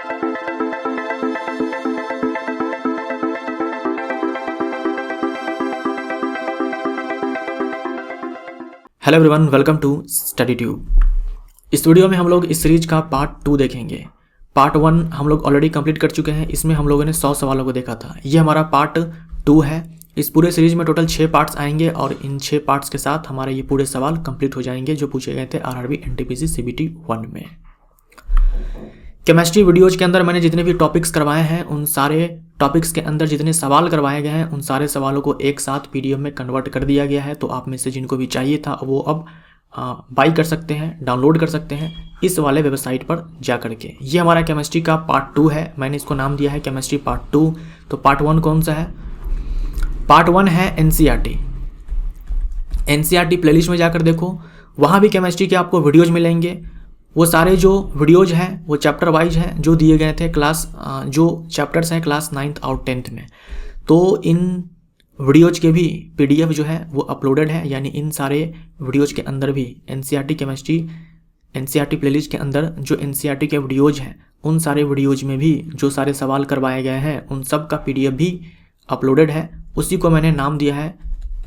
Hello everyone, welcome to study tube. इस video में हम लोग इस सीरीज का पार्ट 2 देखेंगे। पार्ट 1 हम लोग ऑलरेडी कंप्लीट कर चुके हैं। इसमें हम लोगों ने 100 सवालों को देखा था। ये हमारा पार्ट 2 है। इस पूरे सीरीज में टोटल 6 पार्ट्स आएंगे और इन 6 पार्ट्स के साथ हमारे ये पूरे सवाल कंप्लीट हो जाएंगे जो पूछे गए थे आरआरबी एनटीपीसी सीबीटी 1 में। केमिस्ट्री वीडियोज के अंदर मैंने जितने भी टॉपिक्स करवाए हैं उन सारे टॉपिक्स के अंदर जितने सवाल करवाए गए हैं उन सारे सवालों को एक साथ पीडीएफ में कन्वर्ट कर दिया गया है। तो आप में से जिनको भी चाहिए था वो अब बाई कर सकते हैं, डाउनलोड कर सकते हैं इस वाले वेबसाइट पर जा करके। ये हमारा केमिस्ट्री का पार्ट 2 है। मैंने इसको नाम दिया है केमिस्ट्री पार्ट 2। तो पार्ट 1 कौन सा है? पार्ट 1 है एनसीईआरटी। एनसीईआरटी प्लेलिस्ट में जाकर देखो, वहाँ भी केमिस्ट्री के आपको वीडियोज़ मिलेंगे। वो सारे जो वीडियोज़ हैं वो चैप्टर वाइज हैं जो दिए गए थे जो चैप्टर्स हैं क्लास 9th और 10th में। तो इन वीडियोज़ के भी पीडीएफ जो है वो अपलोडेड है, यानी इन सारे वीडियोज़ के अंदर भी एनसीईआरटी केमिस्ट्री एनसीईआरटी प्लेलिस्ट के अंदर जो एनसीईआरटी के वीडियोज़ हैं उन सारे वीडियोज़ में भी जो सारे सवाल करवाए गए हैं उन सब का पीडीएफ भी अपलोडेड है। उसी को मैंने नाम दिया है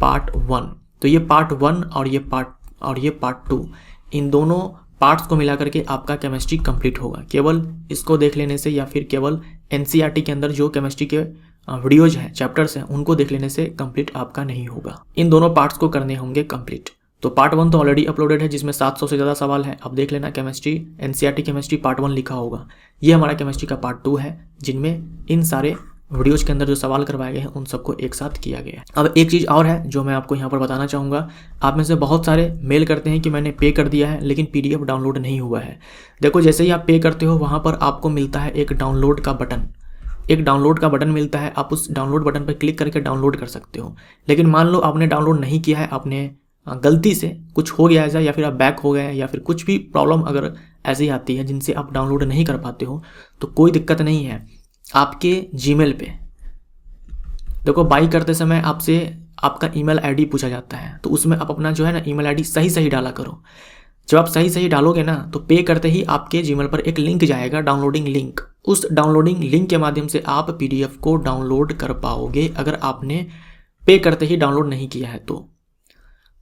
पार्ट 1। तो ये पार्ट 1 और ये पार्ट 2, इन दोनों पार्ट्स को मिला करके आपका केमिस्ट्री कंप्लीट होगा। केवल इसको देख लेने से या फिर केवल एनसीईआरटी के अंदर जो केमिस्ट्री के वीडियोज हैं, चैप्टर्स हैं, उनको देख लेने से कंप्लीट आपका नहीं होगा। इन दोनों पार्ट्स को करने होंगे कंप्लीट। तो पार्ट 1 तो ऑलरेडी अपलोडेड है जिसमें 700 से ज़्यादा सवाल है। अब देख लेना केमिस्ट्री एनसीईआरटी केमिस्ट्री पार्ट 1 लिखा होगा। ये हमारा केमिस्ट्री का पार्ट 2 है जिनमें इन सारे वीडियोज़ के अंदर जो सवाल करवाए गए हैं उन सबको एक साथ किया गया है। अब एक चीज़ और है जो मैं आपको यहाँ पर बताना चाहूँगा। आप में से बहुत सारे मेल करते हैं कि मैंने पे कर दिया है लेकिन पीडीएफ डाउनलोड नहीं हुआ है। देखो, जैसे ही आप पे करते हो वहाँ पर आपको मिलता है एक डाउनलोड का बटन मिलता है। आप उस डाउनलोड बटन पर क्लिक करके डाउनलोड कर सकते हो। लेकिन मान लो आपने डाउनलोड नहीं किया है, आपने गलती से कुछ हो गया है या फिर आप बैक हो गए हैं या फिर कुछ भी प्रॉब्लम अगर ऐसी आती है जिनसे आप डाउनलोड नहीं कर पाते हो तो कोई दिक्कत नहीं है। आपके जीमेल पे देखो, बाई करते समय आपसे आपका ईमेल आईडी पूछा जाता है। तो उसमें आप अपना जो है ना ईमेल आईडी सही डाला करो। जब आप सही डालोगे ना तो पे करते ही आपके जीमेल पर एक लिंक जाएगा, डाउनलोडिंग लिंक। उस डाउनलोडिंग लिंक के माध्यम से आप पीडीएफ को डाउनलोड कर पाओगे अगर आपने पे करते ही डाउनलोड नहीं किया है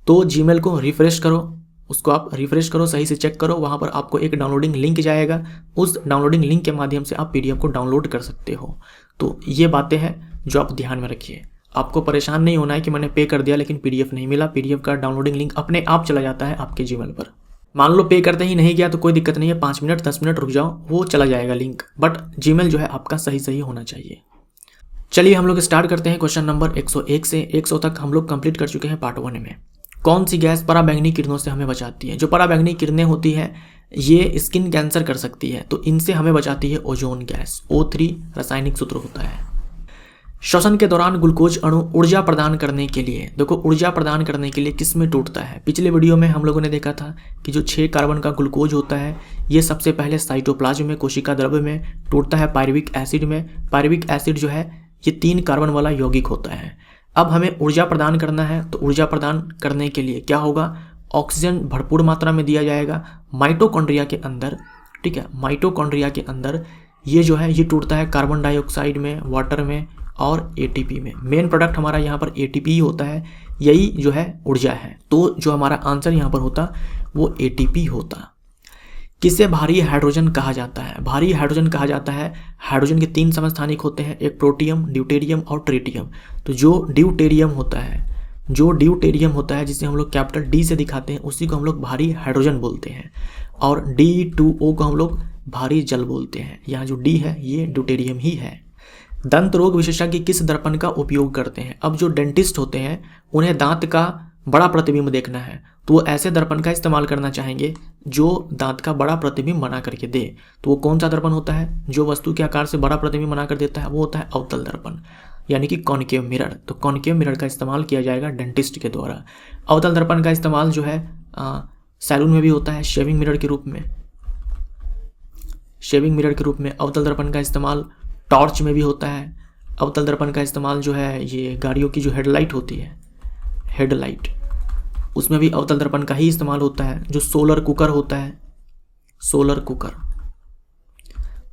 तो जीमेल को रिफ्रेश करो, उसको आप रिफ्रेश करो, सही से चेक करो। वहाँ पर आपको एक डाउनलोडिंग लिंक जाएगा। उस डाउनलोडिंग लिंक के माध्यम से आप पीडीएफ को डाउनलोड कर सकते हो। तो ये बातें हैं जो आप ध्यान में रखिए। आपको परेशान नहीं होना है कि मैंने पे कर दिया लेकिन पीडीएफ नहीं मिला। पीडीएफ का डाउनलोडिंग लिंक अपने आप चला जाता है आपके जीमेल पर। मान लो पे करते ही नहीं गया तो कोई दिक्कत नहीं है, 5 मिनट 10 मिनट रुक जाओ, वो चला जाएगा लिंक। बट जीमेल जो है आपका सही होना चाहिए। चलिए हम लोग स्टार्ट करते हैं क्वेश्चन नंबर 101 से 100 तक हम लोग कंप्लीट कर चुके हैं पार्ट 1 में। कौन सी गैस पराबैंगनी किरणों से हमें बचाती है? जो पराबैंगनी किरणें होती है ये स्किन कैंसर कर सकती है, तो इनसे हमें बचाती है ओजोन गैस। O3 रासायनिक सूत्र होता है। श्वसन के दौरान ग्लूकोज अणु ऊर्जा प्रदान करने के लिए, देखो ऊर्जा प्रदान करने के लिए किस में टूटता है? पिछले वीडियो में हम लोगों ने देखा था कि जो 6 कार्बन का ग्लूकोज होता है ये सबसे पहले साइटोप्लाज्म में, कोशिका द्रव्य में टूटता है पायरुविक एसिड में। पायरुविक एसिड जो है ये 3 कार्बन वाला यौगिक होता है। अब हमें ऊर्जा प्रदान करना है तो ऊर्जा प्रदान करने के लिए क्या होगा? ऑक्सीजन भरपूर मात्रा में दिया जाएगा माइटोकॉन्ड्रिया के अंदर। ठीक है, माइटोकॉन्ड्रिया के अंदर ये जो है ये टूटता है कार्बन डाइऑक्साइड में, वाटर में और एटीपी में। मेन प्रोडक्ट हमारा यहाँ पर एटीपी होता है, यही जो है ऊर्जा है। तो जो हमारा आंसर यहाँ पर होता वो एटीपी होता। किसे भारी हाइड्रोजन कहा जाता है? भारी हाइड्रोजन कहा जाता है, हाइड्रोजन के 3 समस्थानिक होते हैं, एक प्रोटियम, ड्यूटेरियम और ट्रिटियम। तो जो ड्यूटेरियम होता है जिसे हम लोग कैपिटल डी से दिखाते हैं उसी को हम लोग भारी हाइड्रोजन बोलते हैं। और D2O को हम लोग भारी जल बोलते हैं। यहाँ जो डी है ये ड्यूटेरियम ही है। दंत रोग विशेषज्ञ किस दर्पण का उपयोग करते हैं? अब जो डेंटिस्ट होते हैं उन्हें दांत का बड़ा प्रतिबिंब देखना है तो वो ऐसे दर्पण का इस्तेमाल करना चाहेंगे जो दांत का बड़ा प्रतिबिंब बना करके दे। तो वो कौन सा दर्पण होता है? जो वस्तु के आकार से बड़ा प्रतिबिंब बना कर देता है वो होता है अवतल दर्पण, यानी कि कॉनकेव मिरर। तो कॉनकेव मिरर का इस्तेमाल किया जाएगा डेंटिस्ट के द्वारा। अवतल दर्पण का इस्तेमाल जो है सैलून में भी होता है शेविंग मिरर के रूप में। अवतल दर्पण का इस्तेमाल टॉर्च में भी होता है। अवतल दर्पण का इस्तेमाल जो है ये गाड़ियों की जो हेडलाइट होती है, हेडलाइट, उसमें भी अवतल दर्पण का ही इस्तेमाल होता है। जो सोलर कुकर होता है, सोलर कुकर,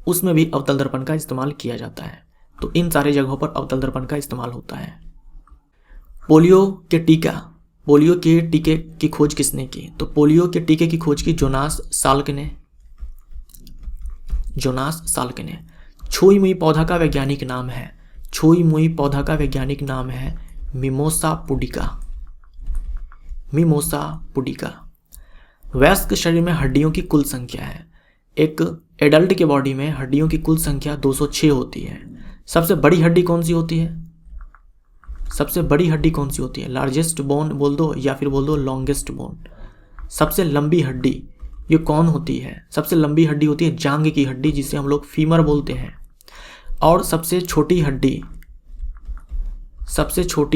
उसमें भी अवतल दर्पण का इस्तेमाल किया जाता है। तो इन सारे जगहों पर अवतल दर्पण का इस्तेमाल होता है। पोलियो के टीके की खोज किसने की? तो पोलियो के टीके की खोज की जोनास साल्क ने। छुई मुई पौधा का वैज्ञानिक नाम है मिमोसा पुडिका। वयस्क शरीर में हड्डियों की कुल संख्या है। एक एडल्ट के बॉडी में हड्डियों की कुल संख्या 206 होती है। सबसे बड़ी हड्डी कौन सी होती है? लार्जेस्ट बोन बोल दो या फिर बोल दो लॉन्गेस्ट बोन। सबसे लंबी हड्डी ये कौन होती है? सबसे लंबी हड्डी होती है जांघ की हड्डी, जिसे हम लोग फीमर बोलते हैं। और सबसे छोटी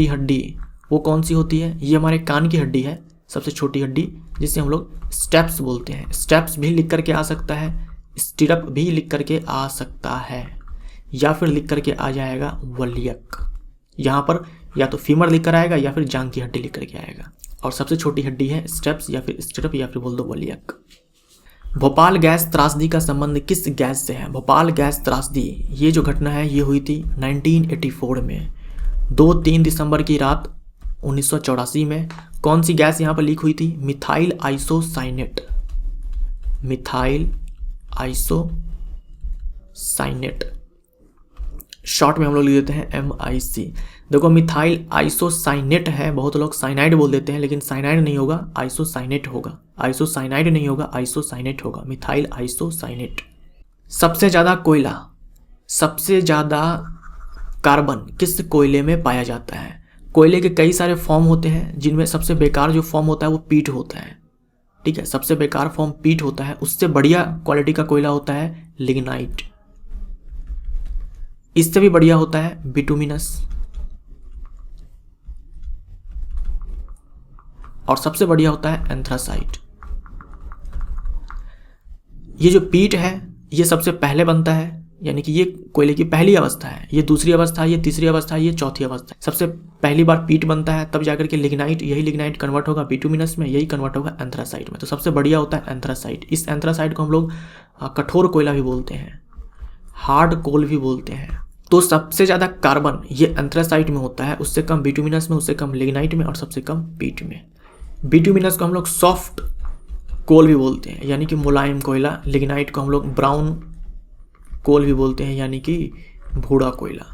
हड्डी वो कौन सी होती है? ये हमारे कान की हड्डी है, सबसे छोटी हड्डी, जिसे हम लोग स्टेप्स बोलते हैं। स्टेप्स भी लिख करके आ सकता है, स्टिरप भी लिख करके आ सकता है, या फिर लिख करके आ जाएगा वलियक। यहाँ पर या तो फीमर लिख कर आएगा या फिर जांघ की हड्डी लिख करके आएगा। और सबसे छोटी हड्डी है स्टेप्स या फिर स्टिरप या फिर बोल दो वलियक। भोपाल गैस त्रासदी का संबंध किस गैस से है? भोपाल गैस त्रासदी ये जो घटना है ये हुई थी 1984 में 2-3 दिसंबर की रात 1984 में। कौन सी गैस यहाँ पर लीक हुई थी? मिथाइल आइसोसाइनेट, शॉर्ट में हम लोग लिख देते हैं MIC। देखो मिथाइल आइसोसाइनेट है, बहुत लोग साइनाइड बोल देते हैं, लेकिन साइनाइड नहीं होगा, आइसोसाइनेट होगा। आइसोसाइनाइड नहीं होगा, आइसोसाइनेट होगा, मिथाइल आइसोसाइनेट। सबसे ज़्यादा कार्बन किस कोयले में पाया जाता है? कोयले के कई सारे फॉर्म होते हैं, जिनमें सबसे बेकार जो फॉर्म होता है वो पीट होता है। ठीक है, सबसे बेकार फॉर्म पीट होता है। उससे बढ़िया क्वालिटी का कोयला होता है लिग्नाइट। इससे भी बढ़िया होता है बिटुमिनस। और सबसे बढ़िया होता है एंथ्रासाइट। ये जो पीट है ये सबसे पहले बनता है, यानी कि ये कोयले की पहली अवस्था है, ये दूसरी अवस्था है, ये तीसरी अवस्था है, ये चौथी अवस्था है। सबसे पहली बार पीट बनता है, तब जाकर के लिग्नाइट, यही लिग्नाइट कन्वर्ट होगा बिटुमिनस में, यही कन्वर्ट होगा एंथ्रासाइट में। तो सबसे बढ़िया होता है एंथ्रासाइट। इस एंथ्रासाइट को हम लोग कठोर कोयला भी बोलते हैं, हार्ड कोल भी बोलते हैं। तो सबसे ज़्यादा कार्बन ये एंथ्रासाइट में होता है, उससे कम बिटुमिनस में, उससे कम लिग्नाइट में और सबसे कम पीट में। बिटुमिनस को हम लोग सॉफ्ट कोल भी बोलते हैं, यानी कि मुलायम कोयला। लिग्नाइट को हम लोग ब्राउन कोल भी बोलते हैं, यानी कि भूरा कोयला।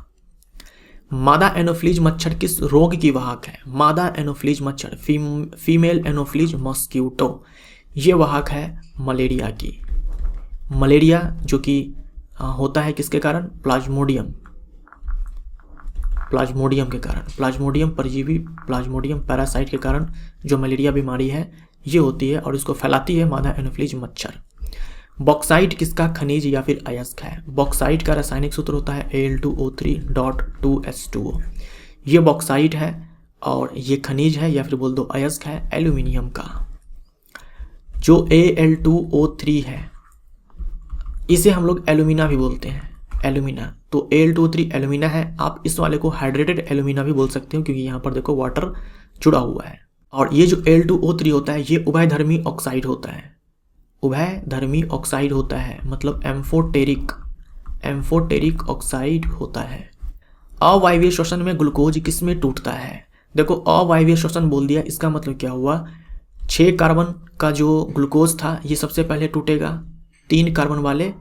मादा एनोफ्लीज मच्छर किस रोग की वाहक है? मादा एनोफ्लीज मच्छर, फीमेल एनोफ्लीज मॉस्क्यूटो, ये वाहक है मलेरिया की। मलेरिया जो कि होता है किसके कारण? प्लाज्मोडियम के कारण, प्लाज्मोडियम परजीवी, प्लाज्मोडियम पैरासाइट के कारण जो मलेरिया बीमारी है ये होती है, और इसको फैलाती है मादा एनोफ्लीज मच्छर। बॉक्साइट किसका खनिज या फिर अयस्क है? बॉक्साइट का रासायनिक सूत्र होता है Al2O3.2S2O। ये बॉक्साइट है और ये खनिज है या फिर बोल दो अयस्क है एल्यूमिनियम का। जो Al2O3 है इसे हम लोग एल्यूमिना भी बोलते हैं, एल्यूमिना। तो Al2O3 एल्यूमिना है। आप इस वाले को हाइड्रेटेड एल्यूमिना भी बोल सकते हो, क्योंकि यहाँ पर देखो वाटर जुड़ा हुआ है। और ये जो Al2O3 होता है ये उभयधर्मी ऑक्साइड होता है, उभयधर्मी ऑक्साइड होता है, मतलब एम्फोटेरिक ऑक्साइड होता है। अवायवीय श्वसन में ग्लूकोज किसमें टूटता है? देखो अवायवीय श्वसन बोल दिया, इसका मतलब क्या हुआ? 6 कार्बन का जो ग्लूकोज था ये सबसे पहले टूटेगा 3 कार्बन वाले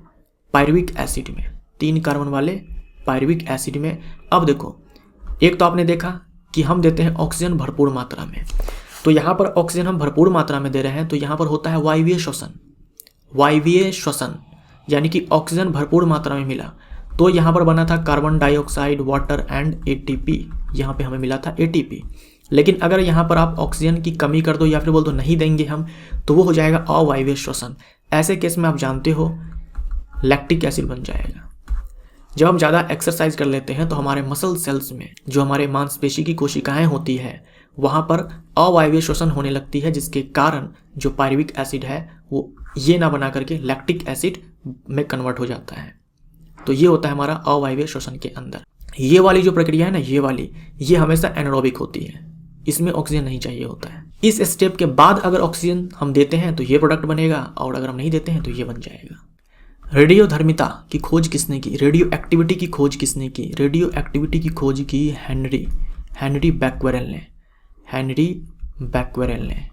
पायरुविक एसिड में, 3 कार्बन वाले पायरुविक एसिड में। अब देखो, एक तो आपने देखा कि हम देते हैं ऑक्सीजन भरपूर मात्रा में, तो यहाँ पर ऑक्सीजन हम भरपूर मात्रा में दे रहे हैं, तो यहाँ पर होता है वायवीय श्वसन। वायवीय श्वसन यानी कि ऑक्सीजन भरपूर मात्रा में मिला, तो यहाँ पर बना था carbon dioxide, water and ATP। यहाँ पे हमें मिला था ATP। लेकिन अगर यहाँ पर आप ऑक्सीजन की कमी कर दो या फिर बोल दो नहीं देंगे हम, तो वो हो जाएगा अवायवीय श्वसन। ऐसे केस में आप जानते हो लैक्टिक एसिड बन जाएगा। जब हम ज़्यादा एक्सरसाइज कर लेते हैं तो हमारे मसल सेल्स में जो हमारे मांसपेशी की कोशिकाएं होती है वहाँ पर अवायवीय श्वसन होने लगती है, जिसके कारण जो पायरुविक एसिड है वो ये ना बना करके लैक्टिक एसिड में कन्वर्ट हो जाता है। तो ये होता है हमारा अवायवीय श्वसन के अंदर। ये वाली जो प्रक्रिया है ना, ये हमेशा एनारोबिक होती है, इसमें ऑक्सीजन नहीं चाहिए होता है। इस स्टेप के बाद अगर ऑक्सीजन हम देते हैं तो ये प्रोडक्ट बनेगा, और अगर हम नहीं देते हैं तो ये बन जाएगा। रेडियोधर्मिता की खोज किसने की? रेडियो एक्टिविटी की खोज किसने की? रेडियो एक्टिविटी की खोज की हेनरी बैक्वेरेल ने।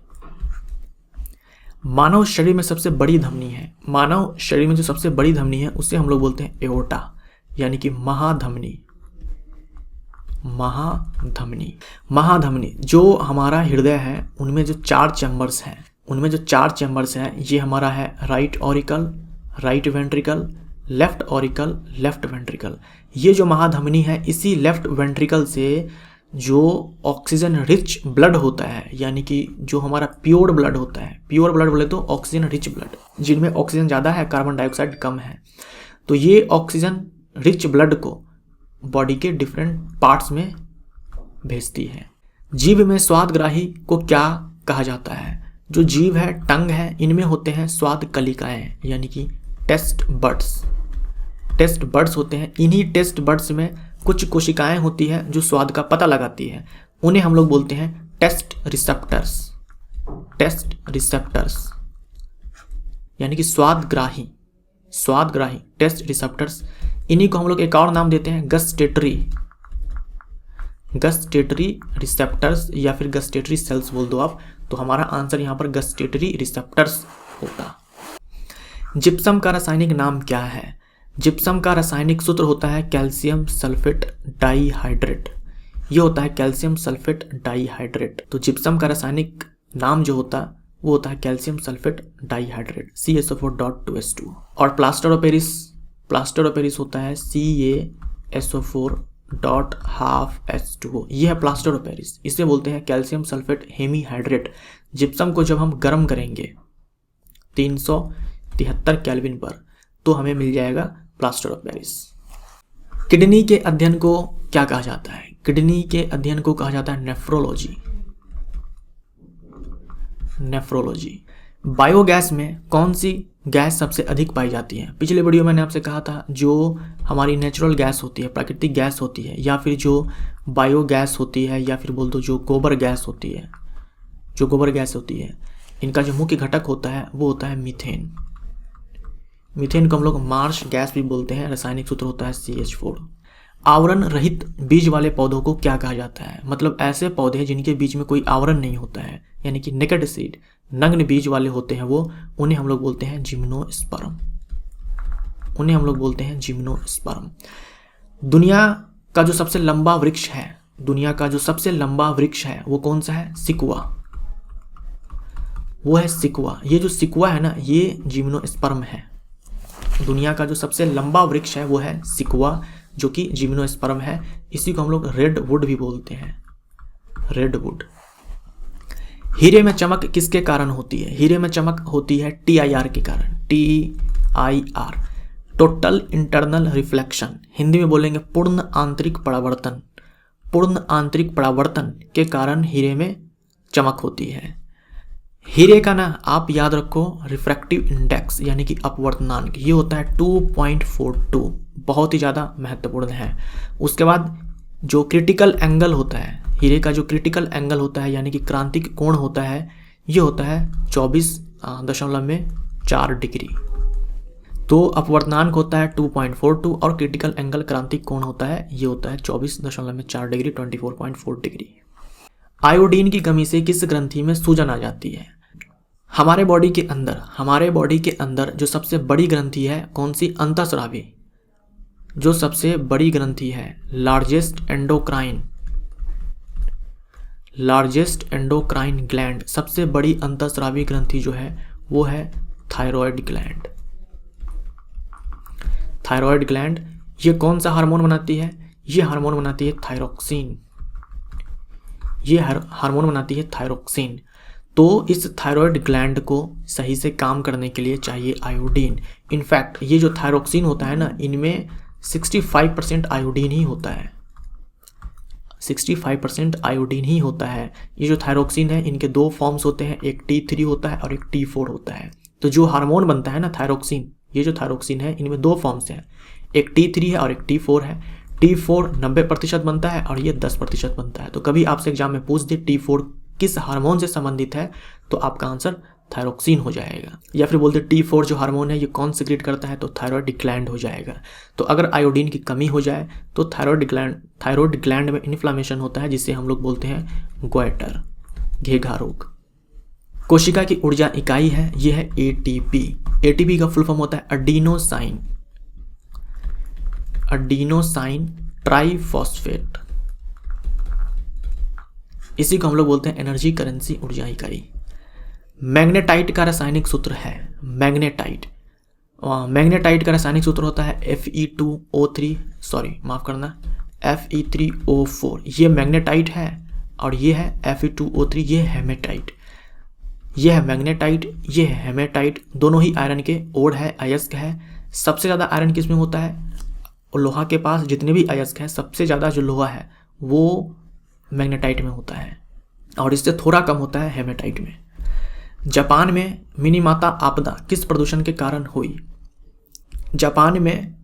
मानव शरीर में सबसे बड़ी धमनी है, मानव शरीर में जो सबसे बड़ी धमनी है उसे हम लोग बोलते हैं एओर्टा, यानी कि महाधमनी। जो हमारा हृदय है उनमें जो 4 चैम्बर्स हैं, ये हमारा है right auricle, right ventricle, left auricle, left ventricle. ये जो महाधमनी है, इसी लेफ्ट वेंट्रिकल से जो ऑक्सीजन रिच ब्लड होता है, यानी कि जो हमारा प्योर ब्लड होता है, प्योर ब्लड बोले तो ऑक्सीजन रिच ब्लड, जिनमें ऑक्सीजन ज़्यादा है, कार्बन डाइऑक्साइड कम है, तो ये ऑक्सीजन रिच ब्लड को बॉडी के डिफरेंट पार्ट्स में भेजती है। जीभ में स्वादग्राही को क्या कहा जाता है? जो जीभ है, टंग है, इनमें होते हैं स्वाद कलिकाएं, यानी कि टेस्ट बड्स होते हैं। इन्हीं टेस्ट बड्स में कुछ कोशिकाएं होती है जो स्वाद का पता लगाती है, उन्हें हम लोग बोलते हैं टेस्ट रिसेप्टर्स, यानी कि स्वादग्राही टेस्ट रिसेप्टर्स। इन्हीं को हम लोग एक और नाम देते हैं गस्टेटरी रिसेप्टर्स या फिर गस्टेटरी सेल्स बोल दो आप, तो हमारा आंसर यहाँ पर गस्टेटरी रिसेप्टर्स होगा। जिप्सम का रासायनिक नाम क्या है? जिप्सम का रासायनिक सूत्र होता है कैल्शियम सल्फेट डाइहाइड्रेट। ये होता है कैल्शियम सल्फेट डाइहाइड्रेट। तो जिप्सम का रासायनिक नाम जो होता है वो होता है कैल्शियम सल्फेट डाइहाइड्रेट, CaSO4.2H2। और प्लास्टर ऑफ पेरिस होता है CaSO4.12H2O। ये है प्लास्टर ऑफ पेरिस, इसे बोलते हैं कैल्शियम सल्फेट हेमीहाइड्रेट। जिप्सम को जब हम गर्म करेंगे 373 केल्विन पर, तो हमें मिल जाएगा प्लास्टर ऑफ पेरिस। किडनी के अध्ययन को क्या कहा जाता है? किडनी के अध्ययन को कहा जाता है नेफ्रोलॉजी। बायोगैस में कौन सी गैस सबसे अधिक पाई जाती है? पिछले वीडियो मैंने आपसे कहा था जो हमारी नेचुरल गैस होती है, प्राकृतिक गैस होती है, या फिर जो बायोगैस होती है, या फिर बोल दो जो गोबर गैस होती है, इनका जो मुख्य घटक होता है वो होता है मीथेन को हम लोग मार्श गैस भी बोलते हैं। रासायनिक सूत्र होता है CH4। आवरण रहित बीज वाले पौधों को क्या कहा जाता है? मतलब ऐसे पौधे जिनके बीच में कोई आवरण नहीं होता है, यानी कि नेकेड सीड, नग्न बीज वाले होते हैं वो, उन्हें हम लोग बोलते हैं जिम्नोस्पर्म। दुनिया का जो सबसे लंबा वृक्ष है वो कौन सा है? सिकुआ। ये जो सिकुआ है ना, ये जिम्नोस्पर्म है। दुनिया का जो सबसे लंबा वृक्ष है वो है सिकुआ, जो कि जिम्नोस्पर्म है। इसी को हम लोग रेडवुड भी बोलते हैं, रेडवुड। हीरे में चमक किसके कारण होती है? हीरे में चमक होती है TIR के कारण, TIR, total internal reflection. Hindi में बोलेंगे पूर्ण आंतरिक परावर्तन के कारण हीरे में चमक होती है। हीरे का ना आप याद रखो रिफ्रैक्टिव इंडेक्स, यानी कि अपवर्तनांक, ये होता है 2.42, बहुत ही ज़्यादा महत्वपूर्ण है। उसके बाद जो क्रिटिकल एंगल होता है, हीरे का जो क्रिटिकल एंगल होता है, यानी कि क्रांतिक कोण होता है, ये होता है 24.4 डिग्री। तो अपवर्तनांक होता है 2.42 और क्रिटिकल एंगल क्रांतिक कोण होता है, ये होता है 24.4 डिग्री, 24.4 डिग्री। आयोडीन की कमी से किस ग्रंथि में सूजन आ जाती है? हमारे बॉडी के अंदर जो सबसे बड़ी ग्रंथि है कौन सी? अंतःस्रावी। जो सबसे बड़ी ग्रंथि है, लार्जेस्ट एंडोक्राइन ग्लैंड, सबसे बड़ी अंतःस्रावी ग्रंथि जो है वो है थायराइड ग्लैंड। ये कौन सा हार्मोन बनाती है? ये हार्मोन बनाती है थायरोक्सिन। तो इस थायराइड ग्लैंड को सही से काम करने के लिए चाहिए आयोडीन। इनफैक्ट ये जो थायरोक्सिन होता है ना, इनमें 65% आयोडीन ही होता है, 65% आयोडीन ही होता है। ये जो थायरोक्सिन है, इनके 2 फॉर्म्स होते हैं, एक T3 होता है और एक T4 होता है। तो जो हार्मोन बनता है ना थायरोक्सिन, ये जो थायरोक्सिन है, इनमें 2 फॉर्म्स हैं, एक T3 है और एक T4 है। T4 90% बनता है और ये 10% बनता है। तो कभी आपसे एग्जाम में पूछ दे T4 किस हार्मोन से संबंधित है, तो आपका आंसर थायरोक्सिन हो जाएगा। या फिर बोलते T4 जो हार्मोन है ये कौन सिक्रेट करता है, तो थायराइड ग्लैंड हो जाएगा। तो अगर आयोडीन की कमी हो जाए तो थायराइड ग्लैंड में इन्फ्लामेशन होता है, जिसे हम लोग बोलते हैं ग्वाइटर, घेघा रोग। कोशिका की ऊर्जा इकाई है, ये है ATP। ATP का फुल फॉर्म होता है एडिनोसाइन ट्राइफॉस्फेट। इसी को हम लोग बोलते हैं एनर्जी करेंसी, ऊर्जा इकाई। मैग्नेटाइट का रासायनिक सूत्र है मैग्नेटाइट का रासायनिक सूत्र होता है Fe3O4। ये मैग्नेटाइट है और ये है Fe2O3, ये हेमेटाइट। ये है मैग्नेटाइट, ये है हेमेटाइट, दोनों ही आयरन के ओड है, अयस्क है। सबसे ज़्यादा आयरन किस में होता है, और लोहा के पास जितने भी अयस्क हैं सबसे ज़्यादा जो लोहा है वो मैग्नेटाइट में होता है, और इससे थोड़ा कम होता है हेमेटाइट में। जापान में मिनीमाता आपदा किस प्रदूषण के कारण हुई? जापान में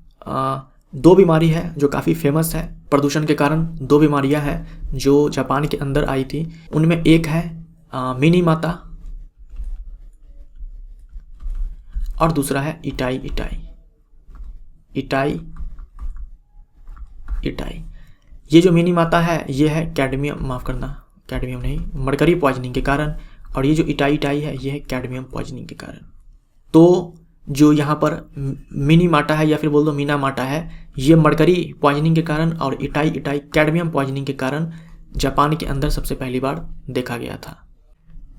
2 बीमारी है जो काफ़ी फेमस है प्रदूषण के कारण। 2 बीमारियां हैं जो जापान के अंदर आई थी, उनमें एक है मिनीमाता और दूसरा है इटाई। ये जो मिनीमाता है ये है मरकरी पॉइजनिंग के कारण, और ये जो इटाई है ये है कैडमियम पॉइजनिंग के कारण। तो जो यहाँ पर मिनीमाटा है या फिर बोल दो मीनामाटा है, ये मरकरी पॉइजनिंग के कारण, और इटाई कैडमियम पॉइजनिंग के कारण जापान के अंदर सबसे पहली बार देखा गया था।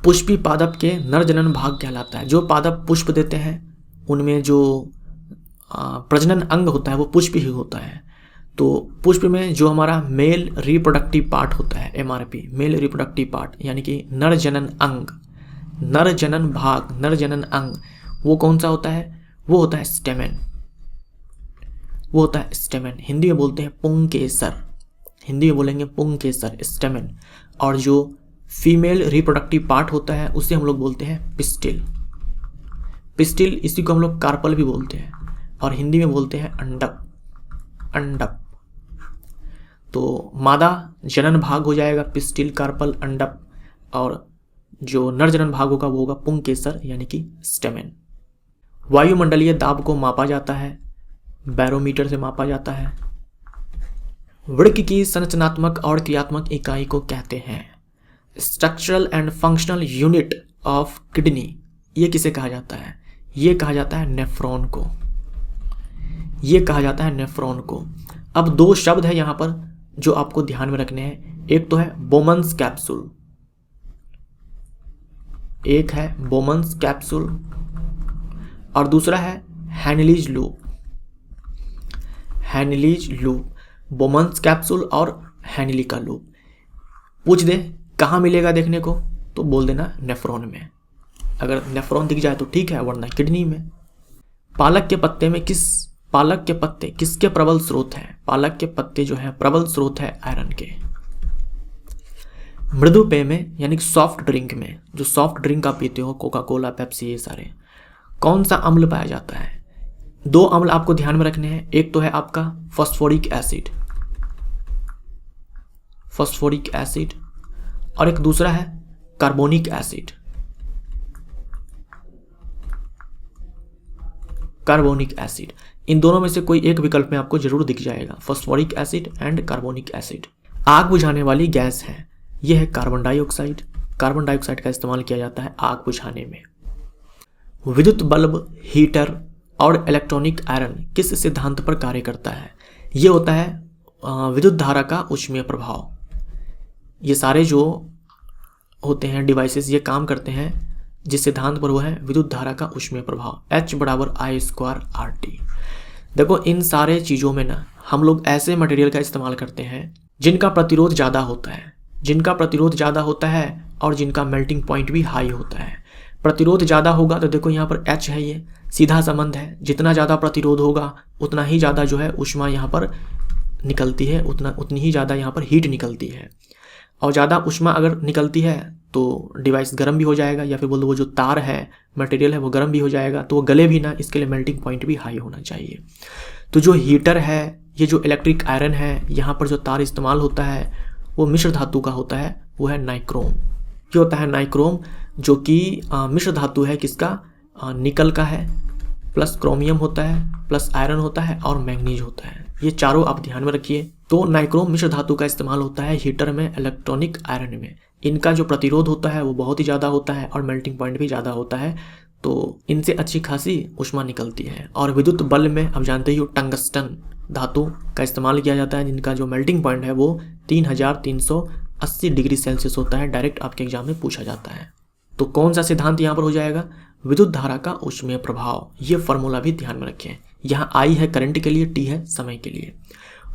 पुष्पी पादप के नर जनन भाग कहलाता है। जो पादप पुष्प देते हैं उनमें जो प्रजनन अंग होता है वो पुष्प ही होता है। तो पुष्प में जो हमारा मेल रिप्रोडक्टिव पार्ट होता है, MRP, मेल रिप्रोडक्टिव पार्ट, यानी कि नर जनन अंग, नर जनन भाग, नर जनन अंग, वो कौन सा होता है? वो होता है स्टेमेन। हिंदी में बोलते हैं पुंकेसर, हिंदी में बोलेंगे पुंकेसर, स्टेमेन। और जो फीमेल रिप्रोडक्टिव पार्ट होता है उसे हम लोग बोलते हैं पिस्टिल। इसी को हम लोग कार्पल भी बोलते हैं, और हिंदी में बोलते हैं अंडप। तो मादा जनन भाग हो जाएगा पिस्टिल, कार्पल, अंडप, और जो नर जनन भाग होगा वो होगा पुंकेसर यानी कि स्टेमेन। वायुमंडलीय दाब को मापा जाता है, बैरोमीटर से मापा जाता है। वृक्क की संरचनात्मक और क्रियात्मक इकाई को कहते हैं structural and functional unit of kidney. ये किसे कहा जाता है? ये कहा जाता है नेफ्रॉन को। अब 2 शब्द है यहाँ पर जो आपको ध्यान में रखने हैं। एक तो है बोमन्स कैप्सूल, और दूसरा है हैनलीज लूप। बोमन्स कैप्सूल और हैनली का लूप। पूछ दे कहाँ मिलेगा देखने को, तो बोल देना नेफ्रॉन में। अगर नेफ्रॉन दिख जाए तो ठीक है, वरना किडनी में। पालक के पत्ते किसके प्रबल स्रोत हैं? पालक के पत्ते जो है प्रबल स्रोत है आयरन के। मृदु पेय में यानी कि सॉफ्ट ड्रिंक में, जो सॉफ्ट ड्रिंक आप पीते हो, कोका कोला, पेप्सी, ये सारे, कौन सा अम्ल पाया जाता है? 2 अम्ल आपको ध्यान में रखने हैं। एक तो है आपका फॉस्फोरिक एसिड, और एक दूसरा है कार्बोनिक एसिड। इन दोनों में से कोई एक विकल्प में आपको जरूर दिख जाएगा, phosphoric acid and carbonic acid. आग बुझाने वाली गैस है, यह है कार्बन डाइऑक्साइड का इस्तेमाल किया जाता है आग बुझाने में। विद्युत बल्ब, हीटर और इलेक्ट्रॉनिक आयरन किस सिद्धांत पर कार्य करता है? ये होता है विद्युत धारा का ऊष्मीय प्रभाव। ये सारे जो होते हैं डिवाइसेस ये काम करते हैं जिस सिद्धांत पर, वो है विद्युत धारा का ऊष्मीय प्रभाव, H = I²RT। देखो इन सारे चीज़ों में ना हम लोग ऐसे मटेरियल का इस्तेमाल करते हैं जिनका प्रतिरोध ज़्यादा होता है, और जिनका मेल्टिंग पॉइंट भी हाई होता है। प्रतिरोध ज़्यादा होगा तो देखो यहाँ पर H है, ये सीधा संबंध है। जितना ज़्यादा प्रतिरोध होगा उतना ही ज़्यादा जो है ऊष्मा यहाँ पर निकलती है, उतनी ही ज़्यादा यहाँ पर हीट निकलती है। और ज़्यादा ऊष्मा अगर निकलती है तो डिवाइस गर्म भी हो जाएगा, या फिर बोल दो वो जो तार है, मटेरियल है, वो गर्म भी हो जाएगा, तो वो गले भी ना, इसके लिए मेल्टिंग पॉइंट भी हाई होना चाहिए। तो जो हीटर है, ये जो इलेक्ट्रिक आयरन है, यहाँ पर जो तार इस्तेमाल होता है वो मिश्र धातु का होता है, वो है नाइक्रोम। ये होता है नाइक्रोम, जो कि मिश्र धातु है किसका, निकल का है, प्लस क्रोमियम होता है, प्लस आयरन होता है और मैग्नीज होता है। ये चारों आप ध्यान में रखिए। तो नाइक्रोम मिश्र धातु का इस्तेमाल होता है हीटर में, इलेक्ट्रॉनिक आयरन में। इनका जो प्रतिरोध होता है वो बहुत ही ज़्यादा होता है और मेल्टिंग पॉइंट भी ज़्यादा होता है, तो इनसे अच्छी खासी ऊष्मा निकलती है। और विद्युत बल्ब में आप जानते ही हो टंगस्टन धातु का इस्तेमाल किया जाता है, जिनका जो मेल्टिंग पॉइंट है वो 3380 डिग्री सेल्सियस होता है। डायरेक्ट आपके एग्जाम में पूछा जाता है। तो कौन सा सिद्धांत यहाँ पर हो जाएगा, विद्युत धारा का ऊष्मीय प्रभाव। ये फॉर्मूला भी ध्यान में रखें। यहाँ I है करंट के लिए, T है समय के लिए।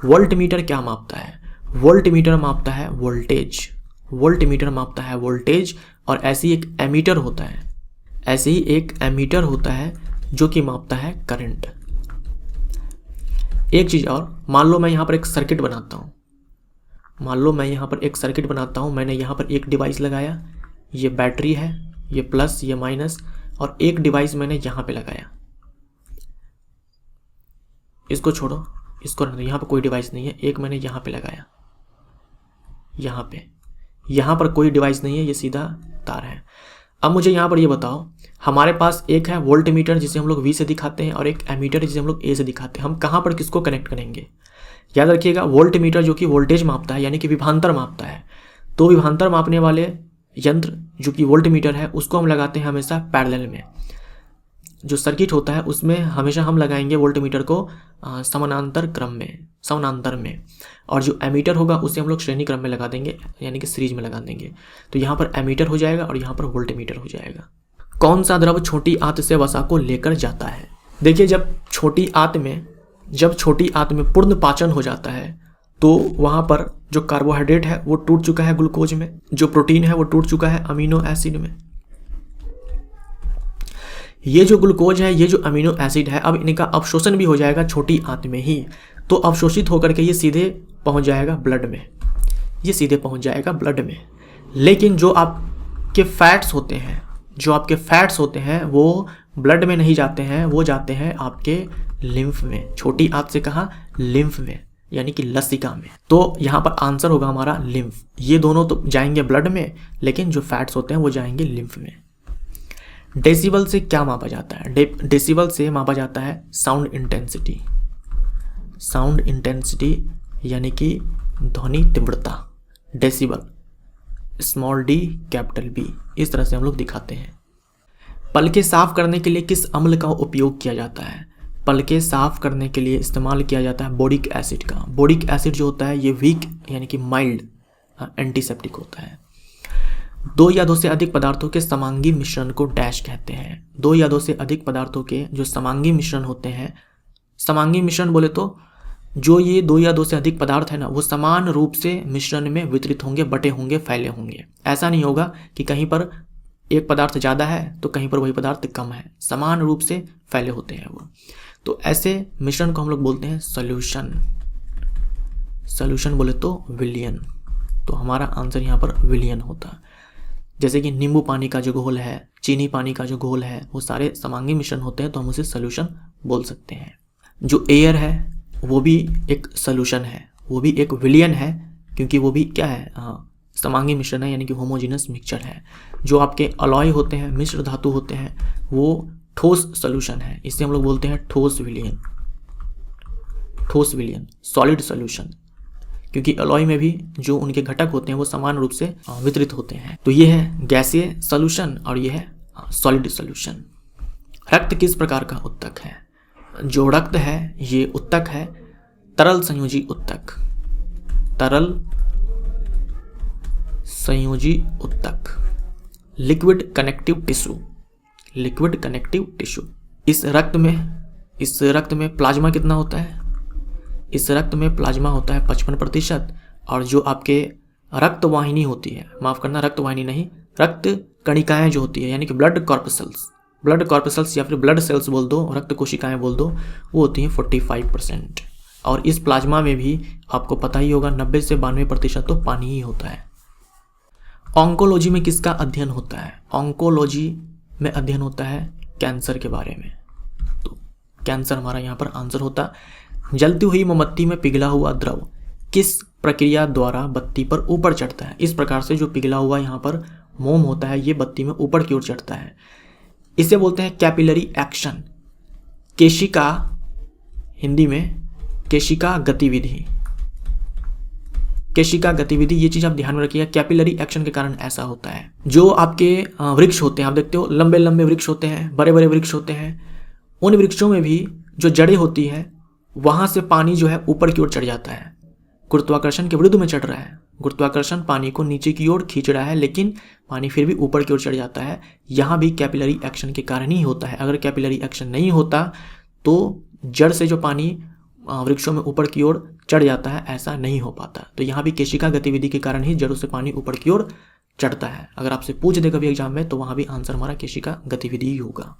वोल्टमीटर क्या मापता है, वोल्टमीटर मापता है वोल्टेज। वोल्टमीटर मापता है वोल्टेज। और ऐसी एक एमीटर होता है, ऐसे ही एक एमीटर होता है जो कि मापता है करंट। एक चीज़ और, मान लो मैं यहाँ पर एक सर्किट बनाता हूँ, मान लो मैं यहाँ पर एक सर्किट बनाता हूँ। मैंने यहाँ पर एक डिवाइस लगाया, ये बैटरी है, ये प्लस ये माइनस, और एक डिवाइस मैंने यहाँ पे लगाया। इसको छोड़ो, इसको रहने दो, यहाँ पर कोई डिवाइस नहीं है। एक मैंने यहाँ पे लगाया, यहाँ पर कोई डिवाइस नहीं है, ये सीधा तार है। अब मुझे यहाँ पर ये बताओ, हमारे पास एक है वोल्टमीटर जिसे हम लोग V से दिखाते हैं और एक एमीटर जिसे हम लोग A से दिखाते हैं। हम कहाँ पर किसको कनेक्ट करेंगे, याद रखिएगा। वोल्टमीटर जो कि वोल्टेज मापता है, यानी कि विभवांतर मापता है, तो विभवांतर मापने वाले यंत्र जो कि वोल्टमीटर है उसको हम लगाते हैं हमेशा पैरेलल में। जो सर्किट होता है उसमें हमेशा हम लगाएंगे वोल्टमीटर को समानांतर क्रम में, समानांतर में। और जो एमीटर होगा उसे हम लोग श्रेणी क्रम में लगा देंगे, यानी कि सीरीज में लगा देंगे। तो यहाँ पर एमीटर हो जाएगा और यहाँ पर वोल्टमीटर हो जाएगा। कौन सा द्रव छोटी आंत से वसा को लेकर जाता है। देखिए, जब छोटी आंत में पूर्ण पाचन हो जाता है तो वहाँ पर जो कार्बोहाइड्रेट है वो टूट चुका है ग्लूकोज में, जो प्रोटीन है वो टूट चुका है अमीनो एसिड में। ये जो ग्लूकोज है, ये जो अमीनो एसिड है, अब इनका अवशोषण भी हो जाएगा छोटी आंत में ही। तो अवशोषित होकर के ये सीधे पहुंच जाएगा ब्लड में, ये सीधे पहुंच जाएगा ब्लड में। लेकिन जो आपके फैट्स होते हैं वो ब्लड में नहीं जाते हैं, वो जाते हैं आपके लिम्फ में। छोटी आंत से कहा, लिम्फ में, यानी कि लसिका में। तो यहाँ पर आंसर होगा हमारा लिम्फ। ये दोनों तो जाएंगे ब्लड में, लेकिन जो फैट्स होते हैं वो जाएंगे लिम्फ में। डेसिबल से क्या मापा जाता है, डेसिबल से मापा जाता है साउंड इंटेंसिटी। साउंड इंटेंसिटी यानी कि ध्वनि तीव्रता। Decibel, small D capital B, इस तरह से हम लोग दिखाते हैं। पलके साफ करने के लिए किस अम्ल का उपयोग किया जाता है। पलके साफ करने के लिए इस्तेमाल किया जाता है बोरिक एसिड का। बोरिक एसिड जो होता है ये वीक यानी कि माइल्ड एंटीसेप्टिक होता है। दो या दो से अधिक पदार्थों के समांगी मिश्रण को डैश कहते हैं। दो या दो से अधिक पदार्थों के जो समांगी मिश्रण होते हैं, समांगी मिश्रण बोले तो जो ये दो या दो से अधिक पदार्थ है ना, वो समान रूप से मिश्रण में वितरित होंगे, बटे होंगे, फैले होंगे। ऐसा नहीं होगा कि कहीं पर एक पदार्थ ज़्यादा है तो कहीं पर वही पदार्थ कम है, समान रूप से फैले होते हैं वो। तो ऐसे मिश्रण को हम लोग बोलते हैं सॉल्यूशन। सॉल्यूशन बोले तो विलियन, तो हमारा आंसर यहाँ पर विलियन होता। जैसे कि नींबू पानी का जो घोल है, चीनी पानी का जो घोल है, वो सारे समांगी मिश्रण होते हैं, तो हम उसे सॉल्यूशन बोल सकते हैं। जो एयर है वो भी एक सॉल्यूशन है, वो भी एक विलियन है, क्योंकि वो भी क्या है, समांगी मिश्रण है, यानी कि होमोजीनस मिक्सचर है। जो आपके अलॉय होते हैं, मिश्र धातु होते हैं, वो ठोस सॉल्यूशन है, इसे हम लोग बोलते हैं ठोस विलियन। ठोस विलियन, सॉलिड सॉल्यूशन, क्योंकि अलॉय में भी जो उनके घटक होते हैं वो समान रूप से वितरित होते हैं। तो ये है गैसीय सॉल्यूशन और ये है सॉलिड सॉल्यूशन। रक्त किस प्रकार का उत्तक है। जो रक्त है ये उत्तक है, तरल संयोजी उत्तक। तरल संयोजी उत्तक, liquid connective tissue. Liquid connective tissue. इस रक्त में प्लाज्मा कितना होता है। इस रक्त में प्लाज्मा होता है 55%। और जो आपके रक्त वाहिनी होती है, माफ करना, रक्त वाहिनी नहीं, रक्त कणिकाएं जो होती है, यानी कि ब्लड कॉर्पसेल्स या फिर ब्लड सेल्स बोल दो, रक्त कोशिकाएं बोल दो, वो होती हैं 45%। और इस प्लाज्मा में भी आपको पता ही होगा 90 से 92% तो पानी ही होता है। ऑन्कोलॉजी में किसका अध्ययन होता है। ऑन्कोलॉजी में अध्ययन होता है कैंसर के बारे में। तो कैंसर हमारा यहाँ पर आंसर होता। जलती हुई मोमबत्ती में पिघला हुआ द्रव किस प्रक्रिया द्वारा बत्ती पर ऊपर चढ़ता है। इस प्रकार से जो पिघला हुआ यहाँ पर मोम होता है ये बत्ती में ऊपर की ओर चढ़ता है। इसे बोलते हैं कैपिलरी एक्शन। केशिका, हिंदी में केशिका गतिविधि, केशिका गतिविधि, ये चीज़ आप ध्यान में रखिएगा। कैपिलरी एक्शन के कारण ऐसा होता है। जो आपके वृक्ष होते हैं, आप देखते हो लंबे लंबे वृक्ष होते हैं, बड़े बड़े वृक्ष होते हैं, उन वृक्षों में भी जो जड़ें होती हैं वहाँ से पानी जो है ऊपर की ओर चढ़ जाता है, गुरुत्वाकर्षण के विरुद्ध में चढ़ रहा है। गुरुत्वाकर्षण पानी को नीचे की ओर खींच रहा है, लेकिन पानी फिर भी ऊपर की ओर चढ़ जाता है। यहाँ भी कैपिलरी एक्शन के कारण ही होता है। अगर कैपिलरी एक्शन नहीं होता तो जड़ से जो पानी वृक्षों में ऊपर की ओर चढ़ जाता है, ऐसा नहीं हो पाता। तो यहाँ भी केशिका गतिविधि के कारण ही जड़ों से पानी ऊपर की ओर चढ़ता है। अगर आपसे पूछ दे कभी एग्जाम में तो वहाँ भी आंसर हमारा केशिका गतिविधि ही होगा।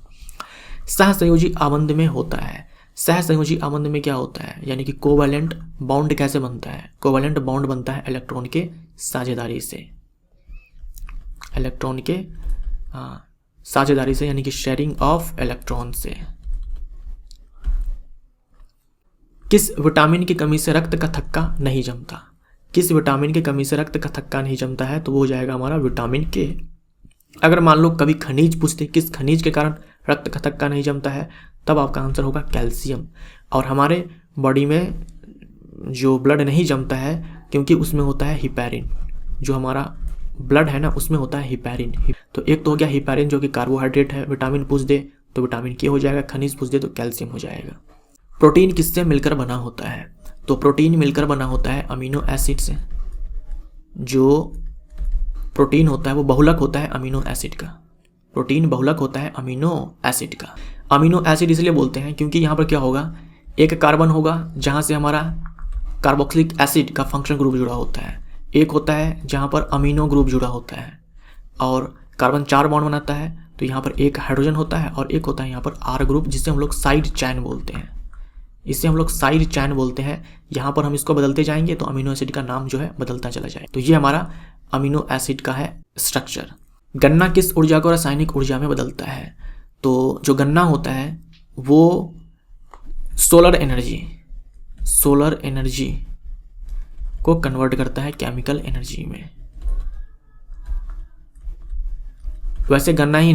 सहसंयोजी आबंध में होता है। सहसंयोजी आबंध में क्या होता है, यानी कि कोवैलेंट बॉन्ड कैसे बनता है? कोवैलेंट बॉन्ड बनता है इलेक्ट्रॉन के साझेदारी से, इलेक्ट्रॉन के साझेदारी से, यानी कि शेयरिंग ऑफ इलेक्ट्रॉन से। किस विटामिन की कमी से रक्त का थक्का नहीं जमता? किस विटामिन की कमी से रक्त का थक्का नहीं जमता है, तो वो हो जाएगा हमारा विटामिन के। अगर मान लो कभी खनिज पूछते, किस खनिज के कारण रक्त का थक्का नहीं जमता है, तब आपका आंसर होगा कैल्शियम। और हमारे बॉडी में जो ब्लड नहीं जमता है क्योंकि उसमें होता है हिपैरिन। जो हमारा ब्लड है ना, उसमें होता है हिपैरिन। तो एक तो हो गया हिपैरिन जो कि कार्बोहाइड्रेट है। विटामिन पूछ दे तो विटामिन के हो जाएगा, खनिज पूछ दे तो कैल्शियम हो जाएगा। प्रोटीन किससे मिलकर बना होता है? तो प्रोटीन मिलकर बना होता है अमीनो एसिड से। जो प्रोटीन होता है वो बहुलक होता है अमीनो एसिड का। प्रोटीन बहुलक होता है अमीनो एसिड का। अमीनो एसिड इसलिए बोलते हैं क्योंकि यहाँ पर क्या होगा, एक कार्बन होगा जहाँ से हमारा कार्बोक्सिलिक एसिड का फंक्शन ग्रुप जुड़ा होता है, एक होता है जहाँ पर अमीनो ग्रुप जुड़ा होता है, और कार्बन 4 बॉन्ड बनाता है। तो यहाँ पर एक हाइड्रोजन होता है और एक होता है यहाँ पर आर ग्रुप, जिसे हम लोग साइड चैन बोलते हैं। इसे हम लोग साइड चैन बोलते हैं। यहाँ पर हम इसको बदलते जाएंगे तो अमीनो एसिड का नाम जो है बदलता चला जाए। तो ये हमारा अमीनो एसिड का है स्ट्रक्चर। गन्ना किस ऊर्जा को रासायनिक ऊर्जा में बदलता है? तो जो गन्ना होता है वो सोलर एनर्जी को कन्वर्ट करता है केमिकल एनर्जी में। वैसे गन्ना ही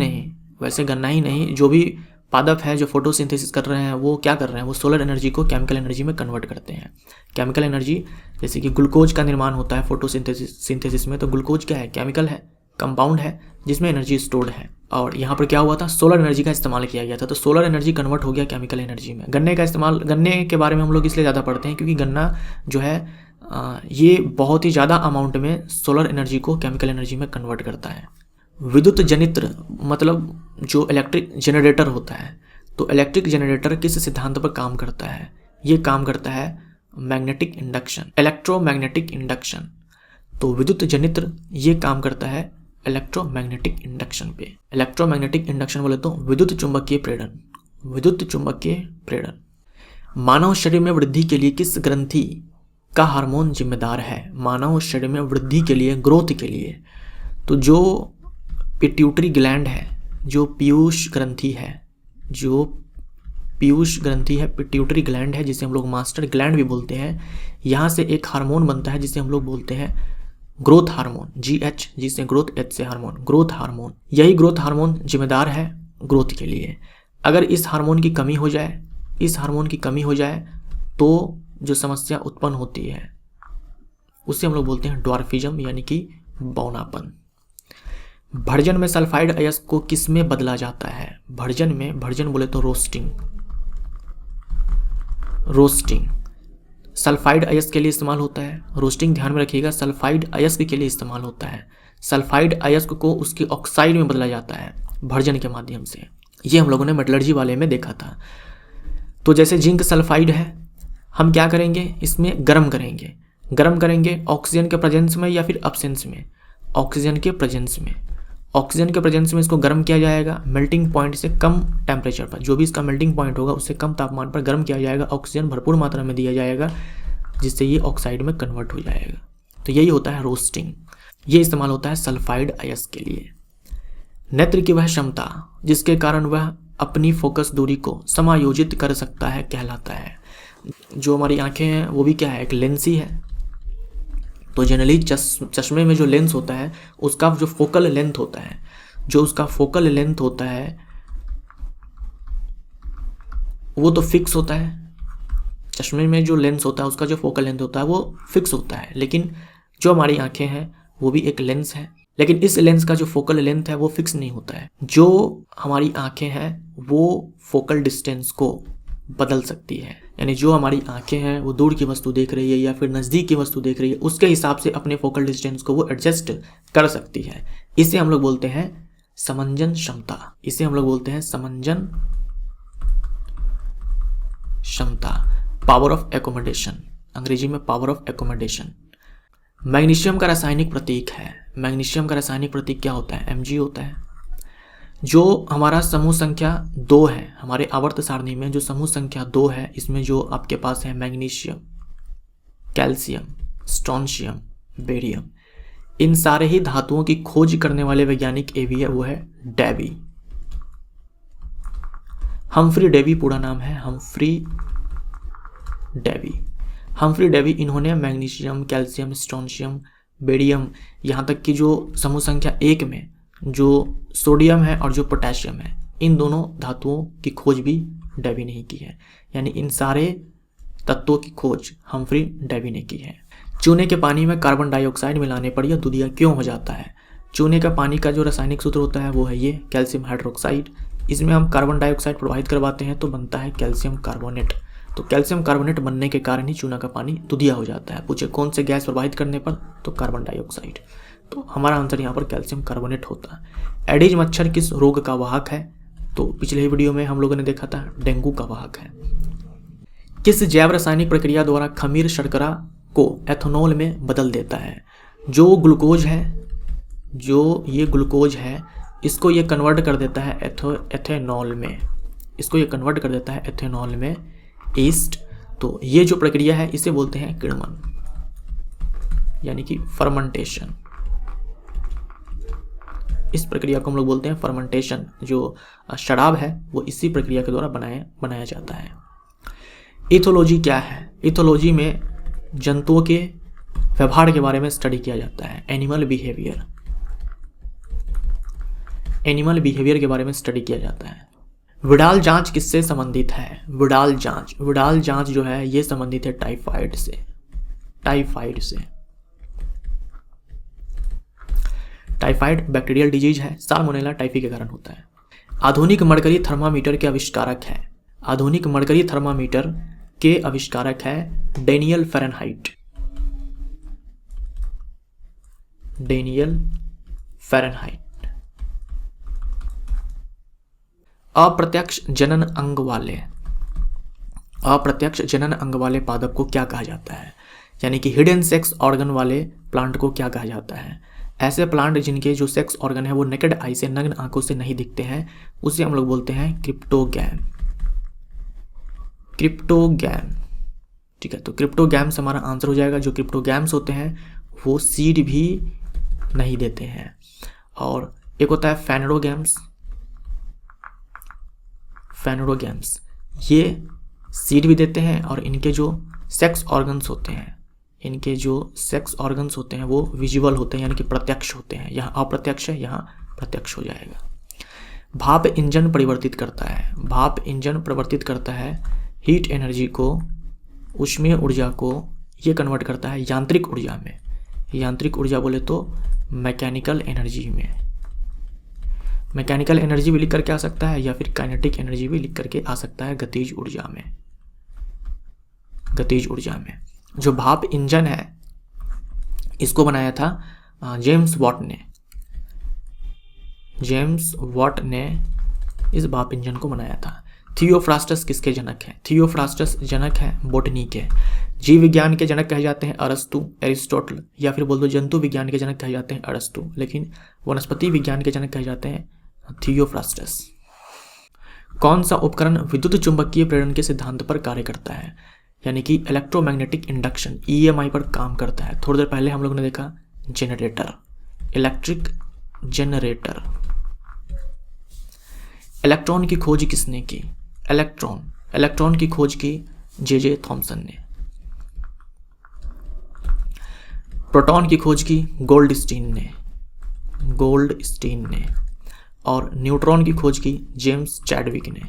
नहीं, जो भी पादप है जो फोटोसिंथेसिस कर रहे हैं वो क्या कर रहे हैं, वो सोलर एनर्जी को केमिकल एनर्जी में कन्वर्ट करते हैं। केमिकल एनर्जी जैसे कि ग्लूकोज का निर्माण होता है फोटोसिंथेसिस में, तो ग्लूकोज क्या है, केमिकल है, कंपाउंड है जिसमें एनर्जी स्टोर्ड है। और यहाँ पर क्या हुआ था, सोलर एनर्जी का इस्तेमाल किया गया था, तो सोलर एनर्जी कन्वर्ट हो गया केमिकल एनर्जी में। गन्ने के बारे में हम लोग इसलिए ज़्यादा पढ़ते हैं क्योंकि गन्ना जो है ये बहुत ही ज़्यादा अमाउंट में सोलर एनर्जी को केमिकल एनर्जी में कन्वर्ट करता है। विद्युत जनित्र मतलब जो इलेक्ट्रिक जनरेटर होता है, तो इलेक्ट्रिक जनरेटर किस सिद्धांत पर काम करता है? ये काम करता है मैग्नेटिक इंडक्शन, इलेक्ट्रोमैग्नेटिक इंडक्शन। तो विद्युत जनित्र ये काम करता है इलेक्ट्रोमैग्नेटिक इंडक्शन पे। इलेक्ट्रोमैग्नेटिक इंडक्शन बोले तो विद्युत चुंबकीय प्रेरण। मानव शरीर में वृद्धि के लिए किस ग्रंथि का हार्मोन जिम्मेदार है? मानव शरीर में वृद्धि के लिए, ग्रोथ के लिए, तो जो पिट्यूटरी ग्लैंड है, जो पीयूष ग्रंथि है, पिट्यूटरी ग्लैंड है, जिसे हम लोग मास्टर ग्लैंड भी बोलते हैं। यहाँ से एक हार्मोन बनता है जिसे हम लोग बोलते हैं ग्रोथ हार्मोन, GH, जिसे ग्रोथ, H से हार्मोन, ग्रोथ हार्मोन। यही ग्रोथ हार्मोन जिम्मेदार है ग्रोथ के लिए। अगर इस हार्मोन की कमी हो जाए तो जो समस्या उत्पन्न होती है उसे हम लोग बोलते हैं ड्वार्फिज्म, यानी कि बौनापन। भर्जन में सल्फाइड अयस्क को किस में बदला जाता है? भर्जन बोले तो रोस्टिंग सल्फाइड अयस्क के लिए इस्तेमाल होता है। रोस्टिंग ध्यान में रखिएगा, सल्फाइड अयस्क के लिए इस्तेमाल होता है। सल्फाइड अयस्क को उसके ऑक्साइड में बदला जाता है भर्जन के माध्यम से। ये हम लोगों ने मेटलर्जी वाले में देखा था। तो जैसे जिंक सल्फाइड है, हम क्या करेंगे, इसमें गर्म करेंगे ऑक्सीजन के प्रेजेंस में या फिर अब्सेंस में? ऑक्सीजन के प्रेजेंस में इसको गर्म किया जाएगा। मेल्टिंग पॉइंट से कम टेम्परेचर पर, जो भी इसका मेल्टिंग पॉइंट होगा उससे कम तापमान पर गर्म किया जाएगा। ऑक्सीजन भरपूर मात्रा में दिया जाएगा जिससे ये ऑक्साइड में कन्वर्ट हो जाएगा। तो यही होता है रोस्टिंग। ये इस्तेमाल होता है सल्फाइड अयस्क के लिए। नेत्र की वह क्षमता जिसके कारण वह अपनी फोकस दूरी को समायोजित कर सकता है कहलाता है। जो हमारी आंखें हैं वो भी क्या है, एक लेंस ही है। तो जनरली चश्मे में जो लेंस होता है उसका जो फोकल लेंथ होता है, वो तो फिक्स होता है। चश्मे में जो लेंस होता है उसका जो फोकल लेंथ होता है वो फिक्स होता है, लेकिन जो हमारी आंखें हैं वो भी एक लेंस है, लेकिन इस लेंस का जो फोकल लेंथ है वो फिक्स नहीं होता है। जो हमारी आंखें हैं वो फोकल डिस्टेंस को बदल सकती है, यानी जो हमारी आंखें हैं वो दूर की वस्तु देख रही है या फिर नज़दीक की वस्तु देख रही है, उसके हिसाब से अपने फोकल डिस्टेंस को वो एडजस्ट कर सकती है। इसे हम लोग बोलते हैं समंजन क्षमता, पावर ऑफ एकोमोडेशन, अंग्रेजी में पावर ऑफ एकोमोडेशन। मैग्नीशियम का रासायनिक प्रतीक क्या होता है? Mg होता है। जो हमारा समूह संख्या 2 है, हमारे आवर्त सारणी में जो समूह संख्या 2 है, इसमें जो आपके पास है मैग्नीशियम, कैल्शियम, स्ट्रोंशियम, बेरियम, इन सारे ही धातुओं की खोज करने वाले वैज्ञानिक है वो है डेवी, हम्फ्री डेवी पूरा नाम है, हम्फ्री डेवी। इन्होंने मैग्नीशियम, कैल्शियम, स्ट्रोंशियम, बेरियम, यहाँ तक कि जो समूह संख्या 1 में जो सोडियम है और जो पोटेशियम है, इन दोनों धातुओं की खोज भी डेवी ने ही की है, यानी इन सारे तत्वों की खोज हम्फ्री डेवी ने की है। चूने के पानी में कार्बन डाइऑक्साइड मिलाने पर यह दूधिया क्यों हो जाता है? चूने का पानी का जो रासायनिक सूत्र होता है वो है ये कैल्शियम हाइड्रोक्साइड। इसमें हम कार्बन डाइऑक्साइड प्रवाहित करवाते हैं तो बनता है कैल्शियम कार्बोनेट। तो कैल्शियम कार्बोनेट बनने के कारण ही चूना का पानी दूधिया हो जाता है। पूछे कौन से गैस प्रवाहित करने पर, तो कार्बन डाइऑक्साइड। तो हमारा आंसर यहाँ पर कैल्शियम कार्बोनेट होता है। एडिज मच्छर किस रोग का वाहक है? तो पिछले ही वीडियो में हम लोगों ने देखा था डेंगू का वाहक है। किस जैव रासायनिक प्रक्रिया द्वारा खमीर शर्करा को एथेनॉल में बदल देता है? जो ग्लूकोज है, इसको ये कन्वर्ट कर देता है एथेनॉल में, ईस्ट। तो ये जो प्रक्रिया है इसे बोलते हैं किण्वन, यानी कि फर्मेंटेशन। इस प्रक्रिया को हम लोग बोलते हैं फर्मेंटेशन। जो शराब है वो इसी प्रक्रिया के द्वारा बनाया जाता है। इथोलॉजी क्या है? इथोलॉजी में जंतुओं के व्यवहार के बारे में स्टडी किया जाता है। एनिमल बिहेवियर के बारे में स्टडी किया जाता है। विडाल जांच किससे संबंधित है? विडाल जांच जो है ये संबंधित है टाइफाइड से। टाइफाइड बैक्टीरियल डिजीज है, साल्मोनेला टाइफी के कारण होता है। आधुनिक मरकरी थर्मामीटर के आविष्कारक है डेनियल फ़ारेनहाइट। अप्रत्यक्ष जनन अंग वाले पादप को क्या कहा जाता है? यानी कि हिडन सेक्स ऑर्गन वाले प्लांट को क्या कहा जाता है? ऐसे प्लांट जिनके जो सेक्स ऑर्गन है वो नेकेड आई से, नग्न आंखों से नहीं दिखते हैं, उसे हम लोग बोलते हैं क्रिप्टोगैम। ठीक है, तो क्रिप्टोगैम्स हमारा आंसर हो जाएगा। जो क्रिप्टोगैम्स होते हैं वो सीड भी नहीं देते हैं। और एक होता है फेनोरोगैम्स, ये सीड भी देते हैं और इनके जो सेक्स ऑर्गन्स होते हैं वो विजुअल होते हैं, यानी कि प्रत्यक्ष होते हैं। यहाँ अप्रत्यक्ष है, यहाँ प्रत्यक्ष हो जाएगा। भाप इंजन परिवर्तित करता है हीट एनर्जी को, ऊष्मीय ऊर्जा को ये कन्वर्ट करता है यांत्रिक ऊर्जा में। यांत्रिक ऊर्जा बोले तो मैकेनिकल एनर्जी में। मैकेनिकल एनर्जी भी लिख करके आ सकता है या फिर काइनेटिक एनर्जी भी लिख करके आ सकता है गतिज ऊर्जा में। जो भाप इंजन है इसको बनाया था जेम्स वॉट ने इस भाप इंजन को बनाया था। थियोफ्रास्टस किसके जनक हैं? थियोफ्रास्टस जनक हैं बोटनी के। जीव विज्ञान के जनक कहे जाते हैं एरिस्टोटल, या फिर बोल दो जंतु विज्ञान के जनक कहे जाते हैं अरस्तु, लेकिन वनस्पति विज्ञान के जनक कहे जाते हैं थियोफ्रास्टस। कौन सा उपकरण विद्युत चुंबकीय प्रेरण के सिद्धांत पर कार्य करता है? यानी कि इलेक्ट्रोमैग्नेटिक इंडक्शन EMI पर काम करता है। थोड़ी देर पहले हम लोगों ने देखा जनरेटर, इलेक्ट्रिक जनरेटर। इलेक्ट्रॉन की खोज किसने की? इलेक्ट्रॉन की खोज की J.J. थॉमसन ने। प्रोटॉन की खोज की गोल्डस्टीन ने, और न्यूट्रॉन की खोज की जेम्स चैडविक ने।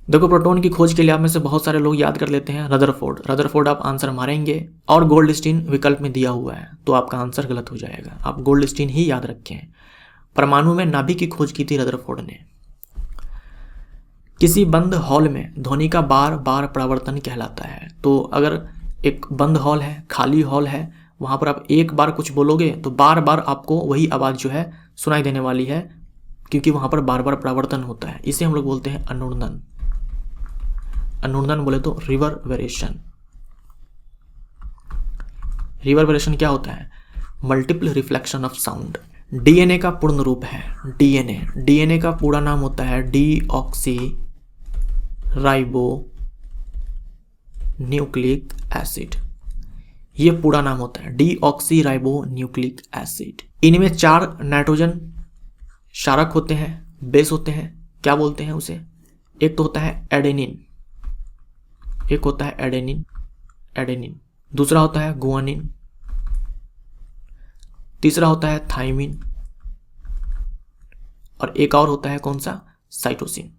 देखो, प्रोटॉन की खोज के लिए आप में से बहुत सारे लोग याद कर लेते हैं रदरफोर्ड आप आंसर मारेंगे और गोल्डस्टीन विकल्प में दिया हुआ है तो आपका आंसर गलत हो जाएगा। आप गोल्डस्टीन ही याद रखें। परमाणु में नाभिक की खोज की थी रदरफोर्ड ने। किसी बंद हॉल में ध्वनि का बार बार परावर्तन कहलाता है। तो अगर एक बंद हॉल है, खाली हॉल है, वहां पर आप एक बार कुछ बोलोगे तो बार बार आपको वही आवाज़ जो है सुनाई देने वाली है, क्योंकि वहां पर बार बार परावर्तन होता है। इसे हम लोग बोलते हैं अनुर्णन। अनुर्णन बोले तो रिवर्बरेशन। रिवर्बरेशन क्या होता है? Multiple reflection of sound. DNA का पूर्ण रूप है डीएनए का पूरा नाम होता है डीऑक्सी राइबो न्यूक्लिक एसिड। ये पूरा नाम होता है डीऑक्सी राइबो न्यूक्लिक एसिड। इनमें 4 नाइट्रोजन क्षारक होते हैं, बेस होते हैं। क्या बोलते हैं उसे? एक तो होता है एडेनिन, दूसरा होता है गुआनिन, तीसरा होता है थाइमिन, और एक और होता है कौन सा? साइटोसिन।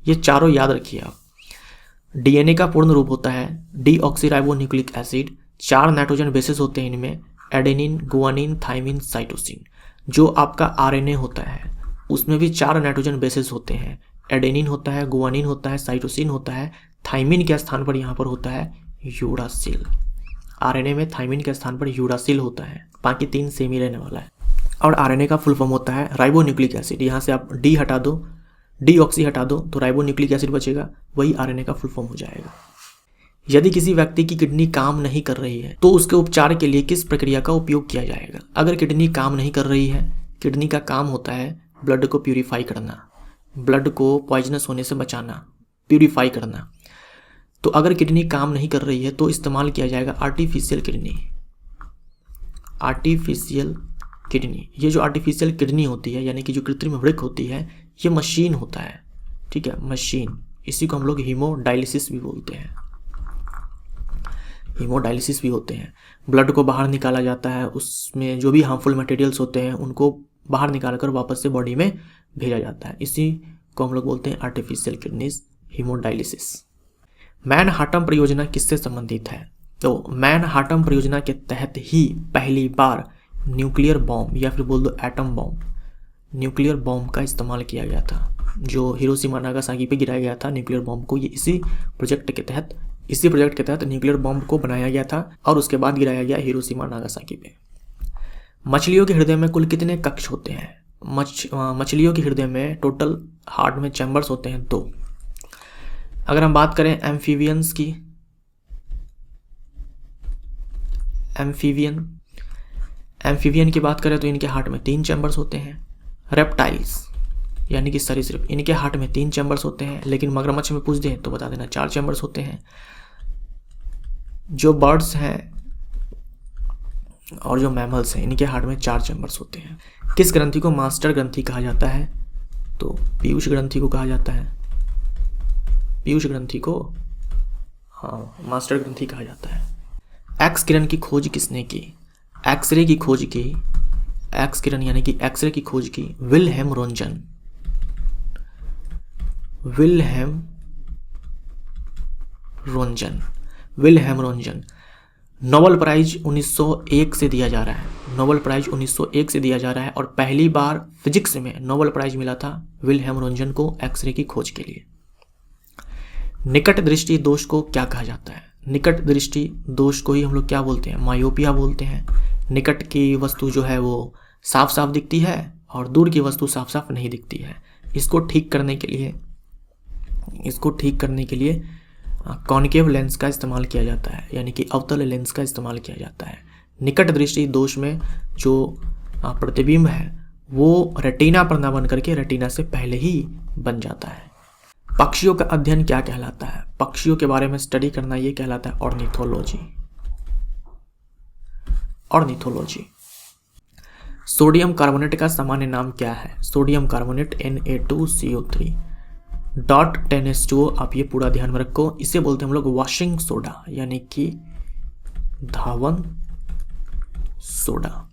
ये चारों याद रखिए आप। डीएनए का पूर्ण रूप होता है डीऑक्सीराइबोन्यूक्लिक एसिड। 4 नाइट्रोजन बेसेस होते हैं इनमें, एडेनिन, गुआनिन, थाइमिन, साइटोसिन। जो आपका आरएनए होता है उसमें भी 4 नाइट्रोजन बेसेस होते हैं। एडेनिन होता है, गुआनिन होता है, साइटोसिन होता है। थाइमिन के स्थान पर यहाँ पर होता है यूरासिल। आरएनए में थाइमिन के स्थान पर यूरासिल होता है, बाकी 3 सेम ही रहने वाला है। और आरएनए का फुल फॉर्म होता है राइबोन्यूक्लिक एसिड। यहाँ से आप डी हटा दो, डीऑक्सी हटा दो तो राइबोन्यूक्लिक एसिड बचेगा, वही आरएनए का फुल फॉर्म हो जाएगा। यदि किसी व्यक्ति की किडनी काम नहीं कर रही है तो उसके उपचार के लिए किस प्रक्रिया का उपयोग किया जाएगा? अगर किडनी काम नहीं कर रही है, किडनी का काम होता है ब्लड को प्यूरिफाई करना, ब्लड को पॉइजनस होने से बचाना, प्यूरिफाई करना। तो अगर किडनी काम नहीं कर रही है तो इस्तेमाल किया जाएगा आर्टिफिशियल किडनी। ये जो आर्टिफिशियल किडनी होती है, यानी कि जो कृत्रिम वृक्क होती है, ये मशीन होता है, ठीक है, मशीन। इसी को हम लोग हीमोडायलिसिस भी बोलते हैं। हीमोडायलिसिस भी होते हैं। ब्लड को बाहर निकाला जाता है, उसमें जो भी हार्मफुल मटेरियल्स होते हैं उनको बाहर निकाल कर वापस से बॉडी में भेजा जाता है। इसी को हम लोग बोलते हैं आर्टिफिशियल किडनीज, हीमोडायलिसिस। मैनहाटन परियोजना किससे संबंधित है? तो मैनहाटन परियोजना के तहत ही पहली बार न्यूक्लियर बॉम्ब या फिर बोल दो एटम बॉम्ब, न्यूक्लियर बॉम्ब का इस्तेमाल किया गया था। जो हिरोशिमा नागासाकी पे गिराया गया था न्यूक्लियर बॉम्ब को, ये इसी प्रोजेक्ट के तहत न्यूक्लियर बॉम्ब को बनाया गया था और उसके बाद गिराया गया हिरोशिमा नागासाकी पे। मछलियों के हृदय में कुल कितने कक्ष होते हैं? मछलियों के हृदय में टोटल हार्ट में चैम्बर्स होते हैं 2। अगर हम बात करें एम्फीबियंस की, एम्फीबियन की बात करें तो इनके हार्ट में 3 चैम्बर्स होते हैं। रेप्टाइल्स यानी कि सरीसृप, इनके हार्ट में 3 चैम्बर्स होते हैं, लेकिन मगरमच्छ में पूछ दें तो बता देना 4 चैम्बर्स होते हैं। जो बर्ड्स हैं और जो मैमल्स हैं, इनके हार्ट में 4 चैम्बर्स होते हैं। किस ग्रंथि को मास्टर ग्रंथि कहा जाता है? तो पीयूष ग्रंथि को कहा जाता है। पीयूष ग्रंथि को मास्टर ग्रंथि कहा जाता है। एक्स किरण की खोज किसने की? एक्सरे की खोज की, एक्स किरण यानी कि एक्सरे की खोज की विल्हेम रोंजन। नोबेल प्राइज 1901 से दिया जा रहा है। नोबेल प्राइज 1901 से दिया जा रहा है और पहली बार फिजिक्स में नोबेल प्राइज मिला था विल्हेम रोंजन को एक्सरे की खोज के लिए। निकट दृष्टि दोष को क्या कहा जाता है? निकट दृष्टि दोष को ही हम लोग क्या बोलते हैं? मायोपिया बोलते हैं। निकट की वस्तु जो है वो साफ साफ दिखती है और दूर की वस्तु साफ साफ नहीं दिखती है। इसको ठीक करने के लिए कॉन्केव लेंस का इस्तेमाल किया जाता है, यानी कि अवतल लेंस का इस्तेमाल किया जाता है। निकट दृष्टि दोष में जो प्रतिबिंब है वो रेटिना पर ना बन करके रेटिना से पहले ही बन जाता है। पक्षियों का अध्ययन क्या कहलाता है? पक्षियों के बारे में स्टडी करना ये कहलाता है ऑर्निथोलॉजी। सोडियम कार्बोनेट का सामान्य नाम क्या है? Sodium carbonate Na2CO3। .10H2O, आप ये पूरा ध्यान में रखो। इसे बोलते हैं हम लोग वॉशिंग सोडा यानी कि धावन सोडा।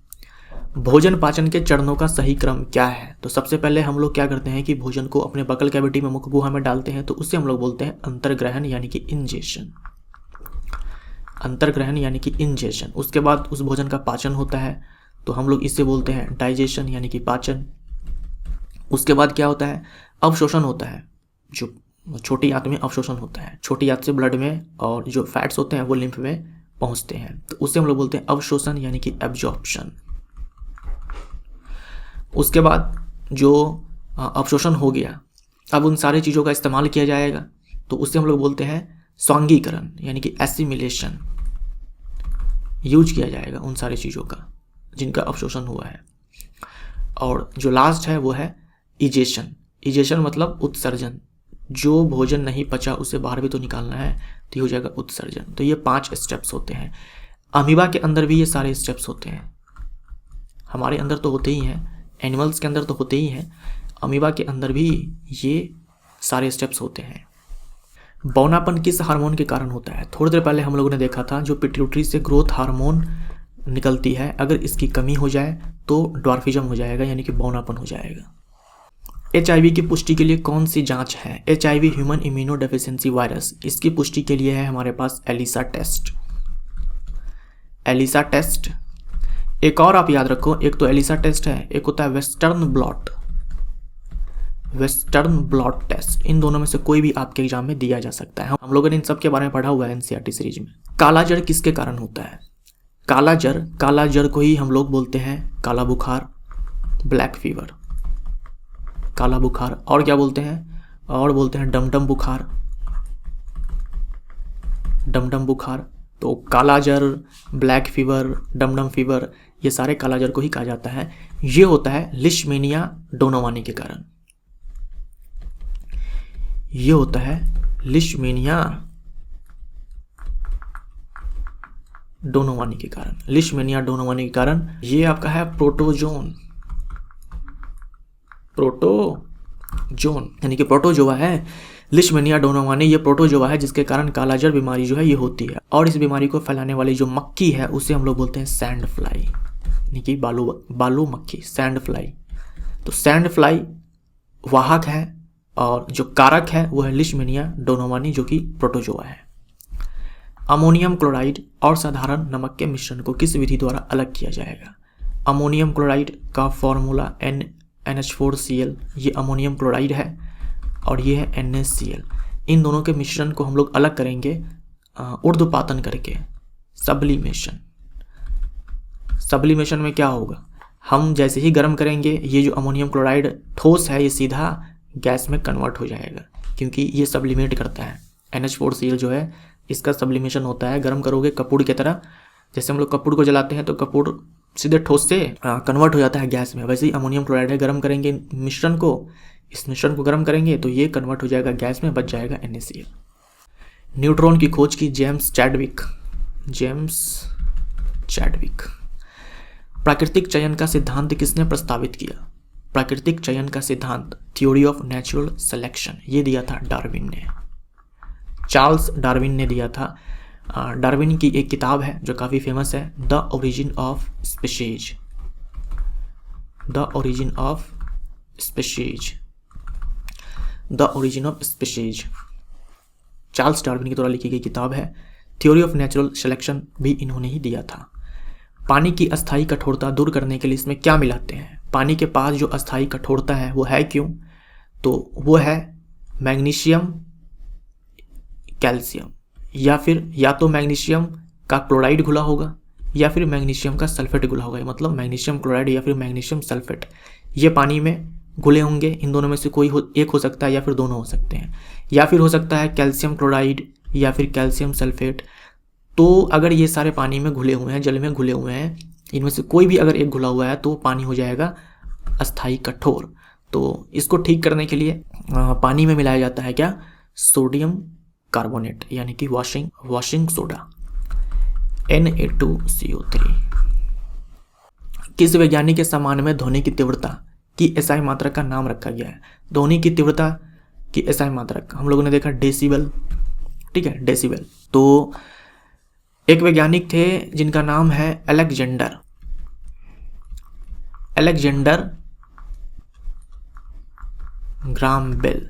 भोजन पाचन के चरणों का सही क्रम क्या है? तो सबसे पहले हम लोग क्या करते हैं कि भोजन को अपने बकल कैविटी में, मुख गुहा में डालते हैं, तो उससे हम लोग बोलते हैं अंतर्ग्रहण यानी कि इंजेशन। अंतर्ग्रहण यानी कि इंजेशन। उसके बाद उस भोजन का पाचन होता है तो हम लोग इसे बोलते हैं डाइजेशन यानी कि पाचन। उसके बाद क्या होता है? अवशोषण होता है। जो छोटी आंत में अवशोषण होता है, छोटी आंत से ब्लड में, और जो फैट्स होते हैं वो लिम्फ में पहुंचते हैं, तो उससे हम लोग बोलते हैं अवशोषण यानी कि एब्जॉर्प्शन। उसके बाद जो अवशोषण हो गया, अब उन सारी चीज़ों का इस्तेमाल किया जाएगा, तो उससे हम लोग बोलते हैं स्वांगीकरण यानी कि एसिमिलेशन। यूज किया जाएगा उन सारी चीज़ों का जिनका अवशोषण हुआ है। और जो लास्ट है वो है इजेशन। इजेशन मतलब उत्सर्जन। जो भोजन नहीं पचा उसे बाहर भी तो निकालना है, तो ये हो जाएगा उत्सर्जन। तो ये 5 स्टेप्स होते हैं। अमीबा के अंदर भी ये सारे स्टेप्स होते हैं। हमारे अंदर तो होते ही हैं, एनिमल्स के अंदर तो होते ही हैं, अमीबा के अंदर भी ये सारे स्टेप्स होते हैं। बौनापन किस हार्मोन के कारण होता है? थोड़ी देर पहले हम लोगों ने देखा था जो पिट्यूटरी से ग्रोथ हार्मोन निकलती है, अगर इसकी कमी हो जाए तो ड्वार्फिज्म हो जाएगा यानी कि बौनापन हो जाएगा। HIV की पुष्टि के लिए कौन सी जांच है? HIV human immunodeficiency virus, इसकी पुष्टि के लिए है हमारे पास एलिसा टेस्ट। ELISA test. एक और आप याद रखो, एक तो एलिसा टेस्ट है, एक होता है western blot. Western blot test. इन दोनों में से कोई भी आपके एग्जाम में दिया जा सकता है। हम लोगों ने इन सब के बारे में पढ़ा हुआ है NCERT सीरीज में। काला जर किसके कारण होता है? काला जर को ही हम लोग बोलते हैं काला बुखार, ब्लैक फीवर, काला बुखार। और क्या बोलते हैं? और बोलते हैं डमडम बुखार, डमडम बुखार। तो काला जर, ब्लैक फीवर, डमडम फीवर, ये सारे काला जर को ही कहा जाता है। ये होता है लिशमेनिया डोनोवानी के कारण। ये होता है लिशमेनिया डोनोवानी के कारण। लिशमेनिया डोनोवानी के कारण ये आपका है प्रोटोजोन। प्रोटोजोन यानी कि प्रोटोजोआ है। लिशमेनिया डोनोवानी ये प्रोटोजोआ है जिसके कारण कालाजार बीमारी जो है ये होती है। और इस बीमारी को फैलाने वाली जो मक्खी है उसे हम लोग बोलते हैं सैंड फ्लाई यानी कि बालू मक्खी, सैंड फ्लाई। तो सैंड फ्लाई वाहक है और जो कारक है वो है लिशमेनिया डोनोवानी जो कि प्रोटोजोआ है। अमोनियम क्लोराइड और साधारण नमक के मिश्रण को किस विधि द्वारा अलग किया जाएगा? अमोनियम क्लोराइड का फॉर्मूला NH4Cl, ये अमोनियम क्लोराइड है और ये है NaCl। इन दोनों के मिश्रण को हम लोग अलग करेंगे ऊर्ध्वपातन करके, सब्लिमेशन। सब्लिमेशन में क्या होगा? हम जैसे ही गर्म करेंगे ये जो अमोनियम क्लोराइड ठोस है ये सीधा गैस में कन्वर्ट हो जाएगा, क्योंकि ये सब्लिमेट करता है। NH4Cl जो है इसका सब्लिमेशन होता है। गर्म करोगे कपूर की तरह, जैसे हम लोग कपूर को जलाते हैं तो कपूर सीधे ठोस से कन्वर्ट हो जाता है गैस में, वैसे ही अमोनियम क्लोराइड है। गर्म करेंगे मिश्रण को, इस मिश्रण को गर्म करेंगे तो ये कन्वर्ट हो जाएगा गैस में, बच जाएगा NaCl। न्यूट्रॉन की खोज की जेम्स चैडविक। प्राकृतिक चयन का सिद्धांत किसने प्रस्तावित किया? प्राकृतिक चयन का सिद्धांत, थ्योरी ऑफ नेचुरल सिलेक्शन, ये दिया था डार्विन ने, चार्ल्स डार्विन ने दिया था। डार्विन की एक किताब है जो काफ़ी फेमस है, the origin of species. The origin of species Charles Darwin के द्वारा लिखी गई किताब है। थ्योरी ऑफ नेचुरल सिलेक्शन भी इन्होंने ही दिया था। पानी की अस्थायी कठोरता दूर करने के लिए इसमें क्या मिलाते हैं? पानी के पास जो अस्थायी कठोरता है वो है क्यों? तो वो है मैग्नीशियम, कैल्शियम, या तो मैग्नीशियम का क्लोराइड घुला होगा या फिर मैग्नीशियम का सल्फेट घुला होगा। मतलब मैग्नीशियम क्लोराइड या फिर मैग्नीशियम सल्फेट, ये पानी में घुले होंगे। इन दोनों में से कोई एक हो सकता है या फिर दोनों हो सकते हैं, या फिर हो सकता है कैल्शियम क्लोराइड या फिर कैल्शियम सल्फेट। तो अगर ये सारे पानी में घुले हुए हैं, जल में घुले हुए हैं, इनमें से कोई भी अगर एक घुला हुआ है तो पानी हो जाएगा अस्थायी कठोर। तो इसको ठीक करने के लिए पानी में मिलाया जाता है क्या? सोडियम कार्बोनेट यानी कि वॉशिंग सोडा, Na2CO3। किस वैज्ञानिक के सम्मान में ध्वनि की तीव्रता की SI मात्रा का नाम रखा गया है? ध्वनि की तीव्रता कि एसआई मात्रक। हम लोगों ने देखा डेसिबल, ठीक है, डेसिबल। तो एक वैज्ञानिक थे जिनका नाम है अलेक्जेंडर ग्राम बेल।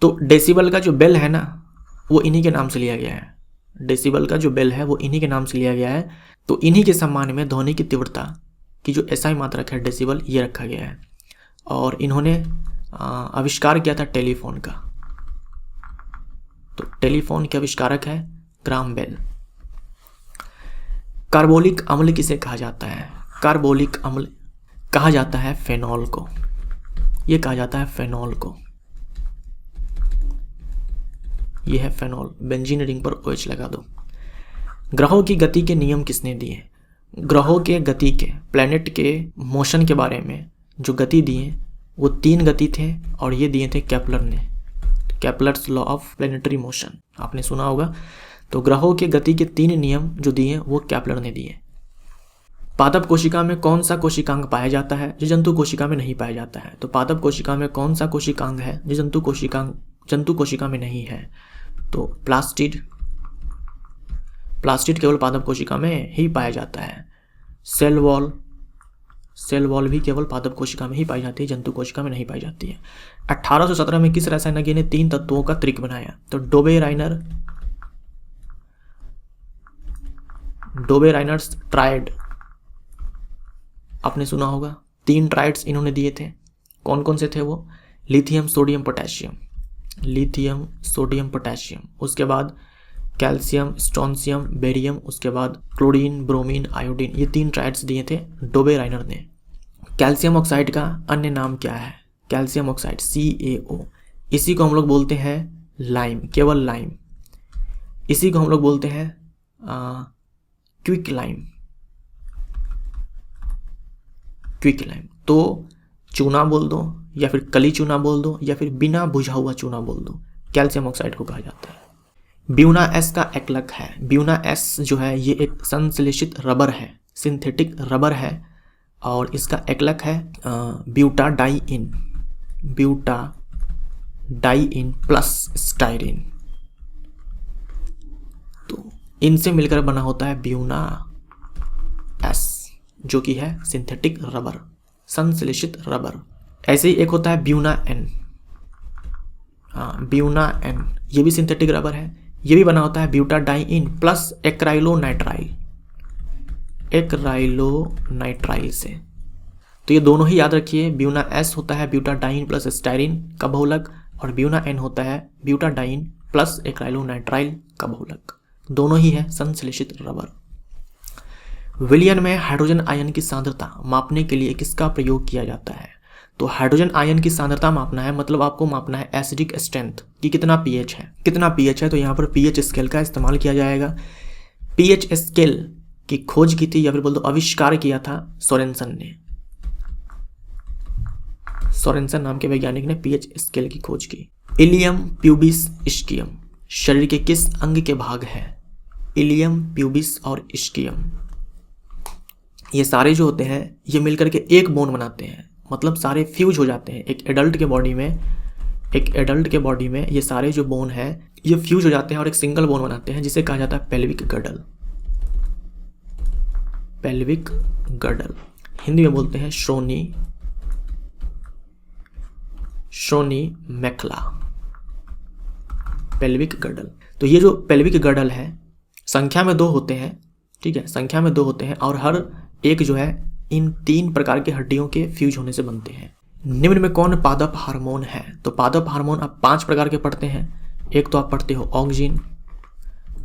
तो डेसिबल का जो बेल है ना, वो इन्हीं के नाम से लिया गया है। डेसिबल का जो बेल है वो इन्हीं के नाम से लिया गया है। तो इन्हीं के सम्मान में ध्वनि की तीव्रता की जो एसआई मात्रक है डेसिबल, ये रखा गया है। और इन्होंने आविष्कार किया था टेलीफोन का। तो टेलीफोन के आविष्कारक है ग्राम बेल। कार्बोलिक अम्ल किसे कहा जाता है? कार्बोलिक अम्ल कहा जाता है फेनॉल को। ये कहा जाता है फेनॉल को। ये है फेनॉल। बेंजीन रिंग पर OH लगा दो। ग्रहों की गति के नियम किसने दिए? ग्रहों के गति के, प्लैनेट के मोशन के बारे में जो गति दिए वो 3 गति थे, और ये दिए थे केपलर ने। Kepler's law of planetary motion आपने सुना होगा। तो ग्रहों के गति के 3 नियम जो दिए वो केपलर ने दिए। पादप कोशिका में कौन सा कोशिकांग पाया जाता है जो जंतु कोशिका में नहीं पाया जाता है? तो पादप कोशिका में कौन सा कोशिकांग है जो जंतु कोशिका में नहीं है? तो प्लास्टिड केवल पादप कोशिका में ही पाया जाता है। सेल वॉल भी केवल पादप कोशिका में ही पाई जाती है, जंतु कोशिका में नहीं पाई जाती है। 1817 में किस रसायनज्ञ ने 3 तत्वों का त्रिक बनाया? तो डोबेराइनर्स ट्राइड आपने सुना होगा। 3 ट्राइड्स इन्होंने दिए थे। कौन कौन से थे वो? लिथियम सोडियम पोटेशियम, उसके बाद कैल्शियम स्ट्रोंशियम बेरियम, उसके बाद क्लोरीन ब्रोमीन आयोडीन। ये 3 ट्राइड्स दिए थे डोबेराइनर ने। कैल्शियम ऑक्साइड का अन्य नाम क्या है? Calcium oxide CaO। इसी को हम लोग बोलते हैं लाइम, केवल लाइम। इसी को हम लोग बोलते हैं क्विक लाइम। तो चूना बोल दो, या फिर कली चूना बोल दो, या फिर बिना बुझा हुआ चूना बोल दो, कैल्शियम ऑक्साइड को कहा जाता है। ब्यूना एस का एकलक है। ब्यूना एस जो है ये एक संश्लेषित रबर है, सिंथेटिक रबर है, और इसका एकलक है ब्यूटाडाइइन प्लस स्टाइरिन। तो इनसे मिलकर बना होता है ब्यूना एस, जो कि है सिंथेटिक रबर, संश्लेषित रबर। ऐसे ही एक होता है ब्यूना एन। ब्यूना एन ये भी सिंथेटिक रबर है। ये भी बना होता है ब्यूटाडाइइन प्लस एक्राइलोनाइट्राइल से। तो ये दोनों ही याद रखिए। ब्यूना एस होता है ब्यूटाडाइइन प्लस स्टाइरिन का बहुलक, और ब्यूना एन होता है ब्यूटाडाइइन प्लस एक्राइलोनाइट्राइल का बहुलक। दोनों ही है संश्लेषित रबर। विलयन में हाइड्रोजन आयन की सांद्रता मापने के लिए किसका प्रयोग किया जाता है? तो हाइड्रोजन आयन की सांद्रता मापना है, मतलब आपको मापना है एसिडिक स्ट्रेंथ कि कितना पीएच है। तो यहाँ पर पीएच स्केल का इस्तेमाल किया जाएगा। पीएच स्केल की खोज की थी, या फिर बोल दो आविष्कार किया था सोरेनसन ने। सोरेनसन नाम के वैज्ञानिक ने पीएच स्केल की खोज की। इलियम प्यूबिस इस्कियम शरीर के किस अंग के भाग है? इलियम प्यूबिस और इस्कियम ये सारे जो होते हैं ये मिलकर के एक बोन बनाते हैं, मतलब सारे फ्यूज हो जाते हैं। एक एडल्ट के बॉडी में ये सारे जो बोन है ये फ्यूज हो जाते हैं और एक सिंगल बोन बनाते हैं, जिसे कहा जाता है पेल्विक गर्डल। हिंदी में बोलते हैं श्रोनी मेखला, पेल्विक गर्डल। तो ये जो पेल्विक गर्डल है संख्या में 2 होते हैं, ठीक है, संख्या में 2 होते हैं, और हर एक जो है इन 3 प्रकार के हड्डियों के फ्यूज होने से बनते हैं। निम्न में कौन पादप हार्मोन है? तो पादप हार्मोन आप 5 प्रकार के पढ़ते हैं। एक तो आप पढ़ते हो ऑक्सिन,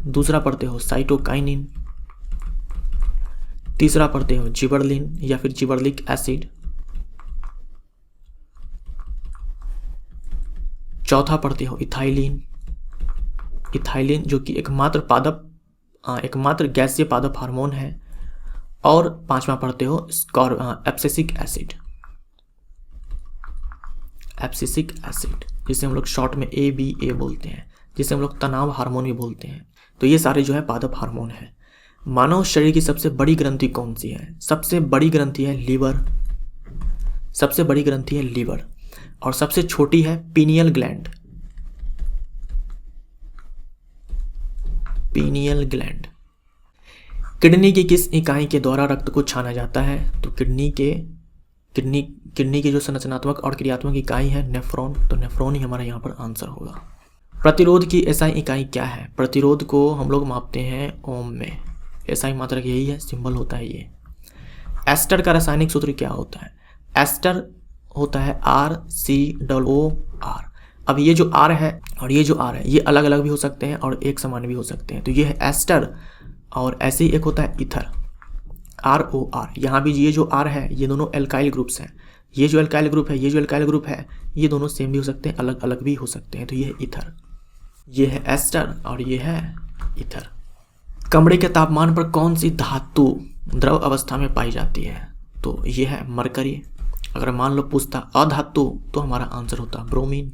दूसरा पढ़ते हो साइटोकाइनिन, तीसरा पढ़ते हो जिबरलिन या फिर जिबरलिक एसिड, चौथा पढ़ते हो इथाइलिन जो कि एकमात्र गैसीय पादप हार्मोन है, और 5वां पढ़ते हो एब्सिसिक एसिड, जिसे हम लोग शॉर्ट में ABA बोलते हैं, जिसे हम लोग तनाव हार्मोन भी बोलते हैं। तो ये सारे जो है पादप हार्मोन है। मानव शरीर की सबसे बड़ी ग्रंथि कौन सी है? सबसे बड़ी ग्रंथि है लीवर। और सबसे छोटी है pineal gland. Pineal gland. Kidney की किस इकाई के द्वारा रक्त को छाना जाता है? तो किडनी की जो संरचनात्मक और क्रियात्मक इकाई है नेफ्रॉन, तो नेफ्रॉन ही हमारा यहाँ पर आंसर होगा। प्रतिरोध की एसआई इकाई क्या है? प्रतिरोध को हम लोग मापते हैं ओम में। एसआई मात्रक यही है, सिंबल होता है ये। एस्टर का रासायनिक सूत्र क्या होता है? एस्टर होता है RCOOR। अब ये जो R है और ये जो R है ये अलग अलग भी हो सकते हैं और एक समान भी हो सकते हैं, तो ये है एस्टर। और ऐसे ही एक होता है ईथर, ROR। यहाँ भी ये जो R है ये दोनों एल्काइल ग्रुप्स हैं। ये जो एल्काइल ग्रुप है, ये जो एल्काइल ग्रुप है, ये दोनों सेम भी हो सकते हैं, अलग अलग भी हो सकते हैं, तो ये है ईथर। ये है एस्टर और ये है ईथर। कमरे के तापमान पर कौन सी धातु द्रव अवस्था में पाई जाती है? तो ये है मरकरी। अगर मान लो पूछता अधातु तो हमारा आंसर होता ब्रोमीन।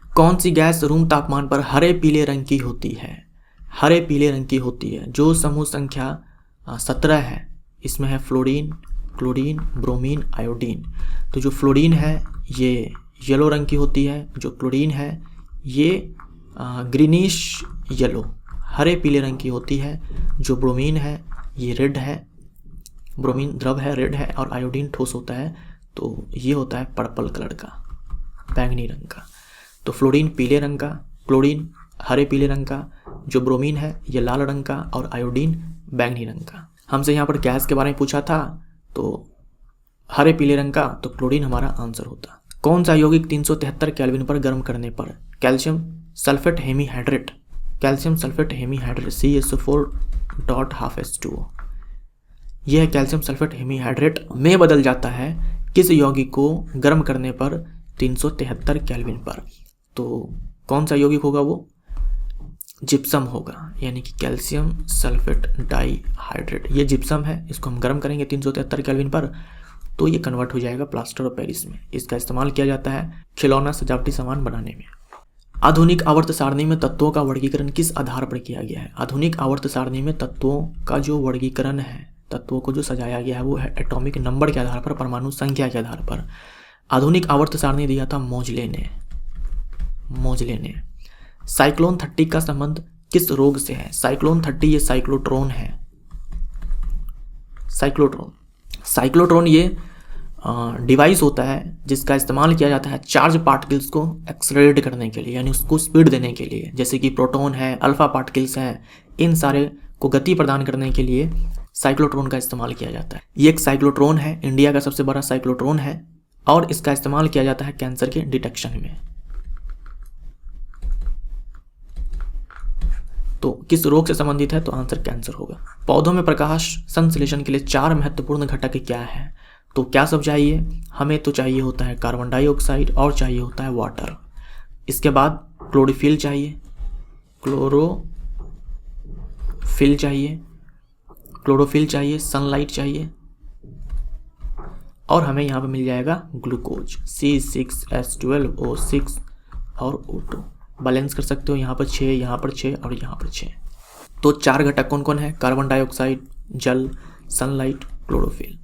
कौन सी गैस रूम तापमान पर हरे पीले रंग की होती है? हरे पीले रंग की होती है जो समूह संख्या 17 है, इसमें है फ्लोरीन, क्लोरीन, ब्रोमीन, आयोडीन। तो जो फ्लोरीन है ये येलो रंग की होती है, जो क्लोरीन है ये ग्रीनिश येलो हरे पीले रंग की होती है, जो ब्रोमीन है ये रेड है, ब्रोमीन द्रव है, रेड है, और आयोडीन ठोस होता है, तो ये होता है पर्पल कलर का, बैंगनी रंग का। तो फ्लोरीन पीले रंग का, क्लोरीन हरे पीले रंग का, जो ब्रोमीन है ये लाल रंग का, और आयोडीन बैंगनी रंग का। हमसे यहाँ पर गैस के बारे में पूछा था, तो हरे पीले रंग का, तो क्लोरीन हमारा आंसर होता। कौन सा यौगिक 373 केल्विन पर गर्म करने पर? Calcium sulphate hemihydrate, calcium sulphate hemihydrate CaSO4.12H2O। यह कैल्शियम सल्फेट हेमीहाइड्रेट में बदल जाता है किस यौगिक को गर्म करने पर 373 केल्विन पर? तो कौन सा यौगिक होगा वो? जिप्सम होगा, यानी कि कैल्शियम सल्फेट डाइहाइड्रेट। ये जिप्सम है, इसको हम गर्म करेंगे 373 केल्विन पर तो ये कन्वर्ट हो जाएगा प्लास्टर ऑफ पेरिस में। इसका इस्तेमाल किया जाता है खिलौना सजावटी सामान बनाने में। आधुनिक आवर्त सारणी में तत्वों का वर्गीकरण किस आधार पर किया गया है? आधुनिक आवर्त सारणी में तत्वों का जो वर्गीकरण है, तत्वों को जो सजाया गया है वो है एटॉमिक नंबर के आधार पर, परमाणु संख्या के आधार पर। आधुनिक आवर्त सारणी दिया था मोजले ने। साइक्लोन 30 का संबंध किस रोग से है? साइक्लोन 30 ये साइक्लोट्रॉन है। साइक्लोट्रॉन ये डिवाइस होता है जिसका इस्तेमाल किया जाता है चार्ज पार्टिकल्स को एक्सलरेट करने के लिए, यानी उसको स्पीड देने के लिए। जैसे कि प्रोटॉन है, अल्फा पार्टिकल्स हैं, इन सारे को गति प्रदान करने के लिए साइक्लोट्रॉन का इस्तेमाल किया जाता है। ये एक साइक्लोट्रॉन है, इंडिया का सबसे बड़ा साइक्लोट्रॉन है, और इसका इस्तेमाल किया जाता है कैंसर के डिटेक्शन में। तो किस रोग से संबंधित है? तो आंसर कैंसर होगा। पौधों में प्रकाश संश्लेषण के लिए 4 महत्वपूर्ण घटक क्या है? तो क्या सब चाहिए? हमें तो चाहिए होता है कार्बन डाइऑक्साइड और चाहिए होता है वाटर। इसके बाद क्लोरोफिल चाहिए, सनलाइट चाहिए, और हमें यहाँ पे मिल जाएगा ग्लूकोज C6H12O6 और O2। बैलेंस कर सकते हो, यहाँ पर 6, यहाँ पर 6 और यहाँ पर 6। तो 4 घटक कौन कौन है? कार्बन डाइऑक्साइड, जल, सनलाइट, क्लोरोफिल।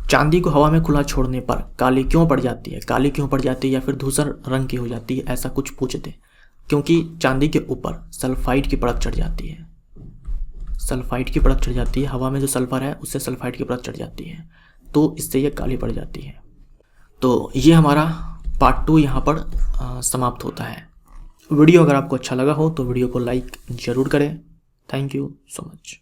चांदी को हवा में खुला छोड़ने पर काली क्यों पड़ जाती है? काली क्यों पड़ जाती है या फिर धूसर रंग की हो जाती है, ऐसा कुछ पूछते। क्योंकि चांदी के ऊपर सल्फाइड की परत चढ़ जाती है। हवा में जो सल्फर है उससे सल्फाइड की परत चढ़ जाती है, तो इससे ये काली पड़ जाती है। तो ये हमारा पार्ट 2 यहाँ पर समाप्त होता है। वीडियो अगर आपको अच्छा लगा हो तो वीडियो को लाइक ज़रूर करें। Thank you so much.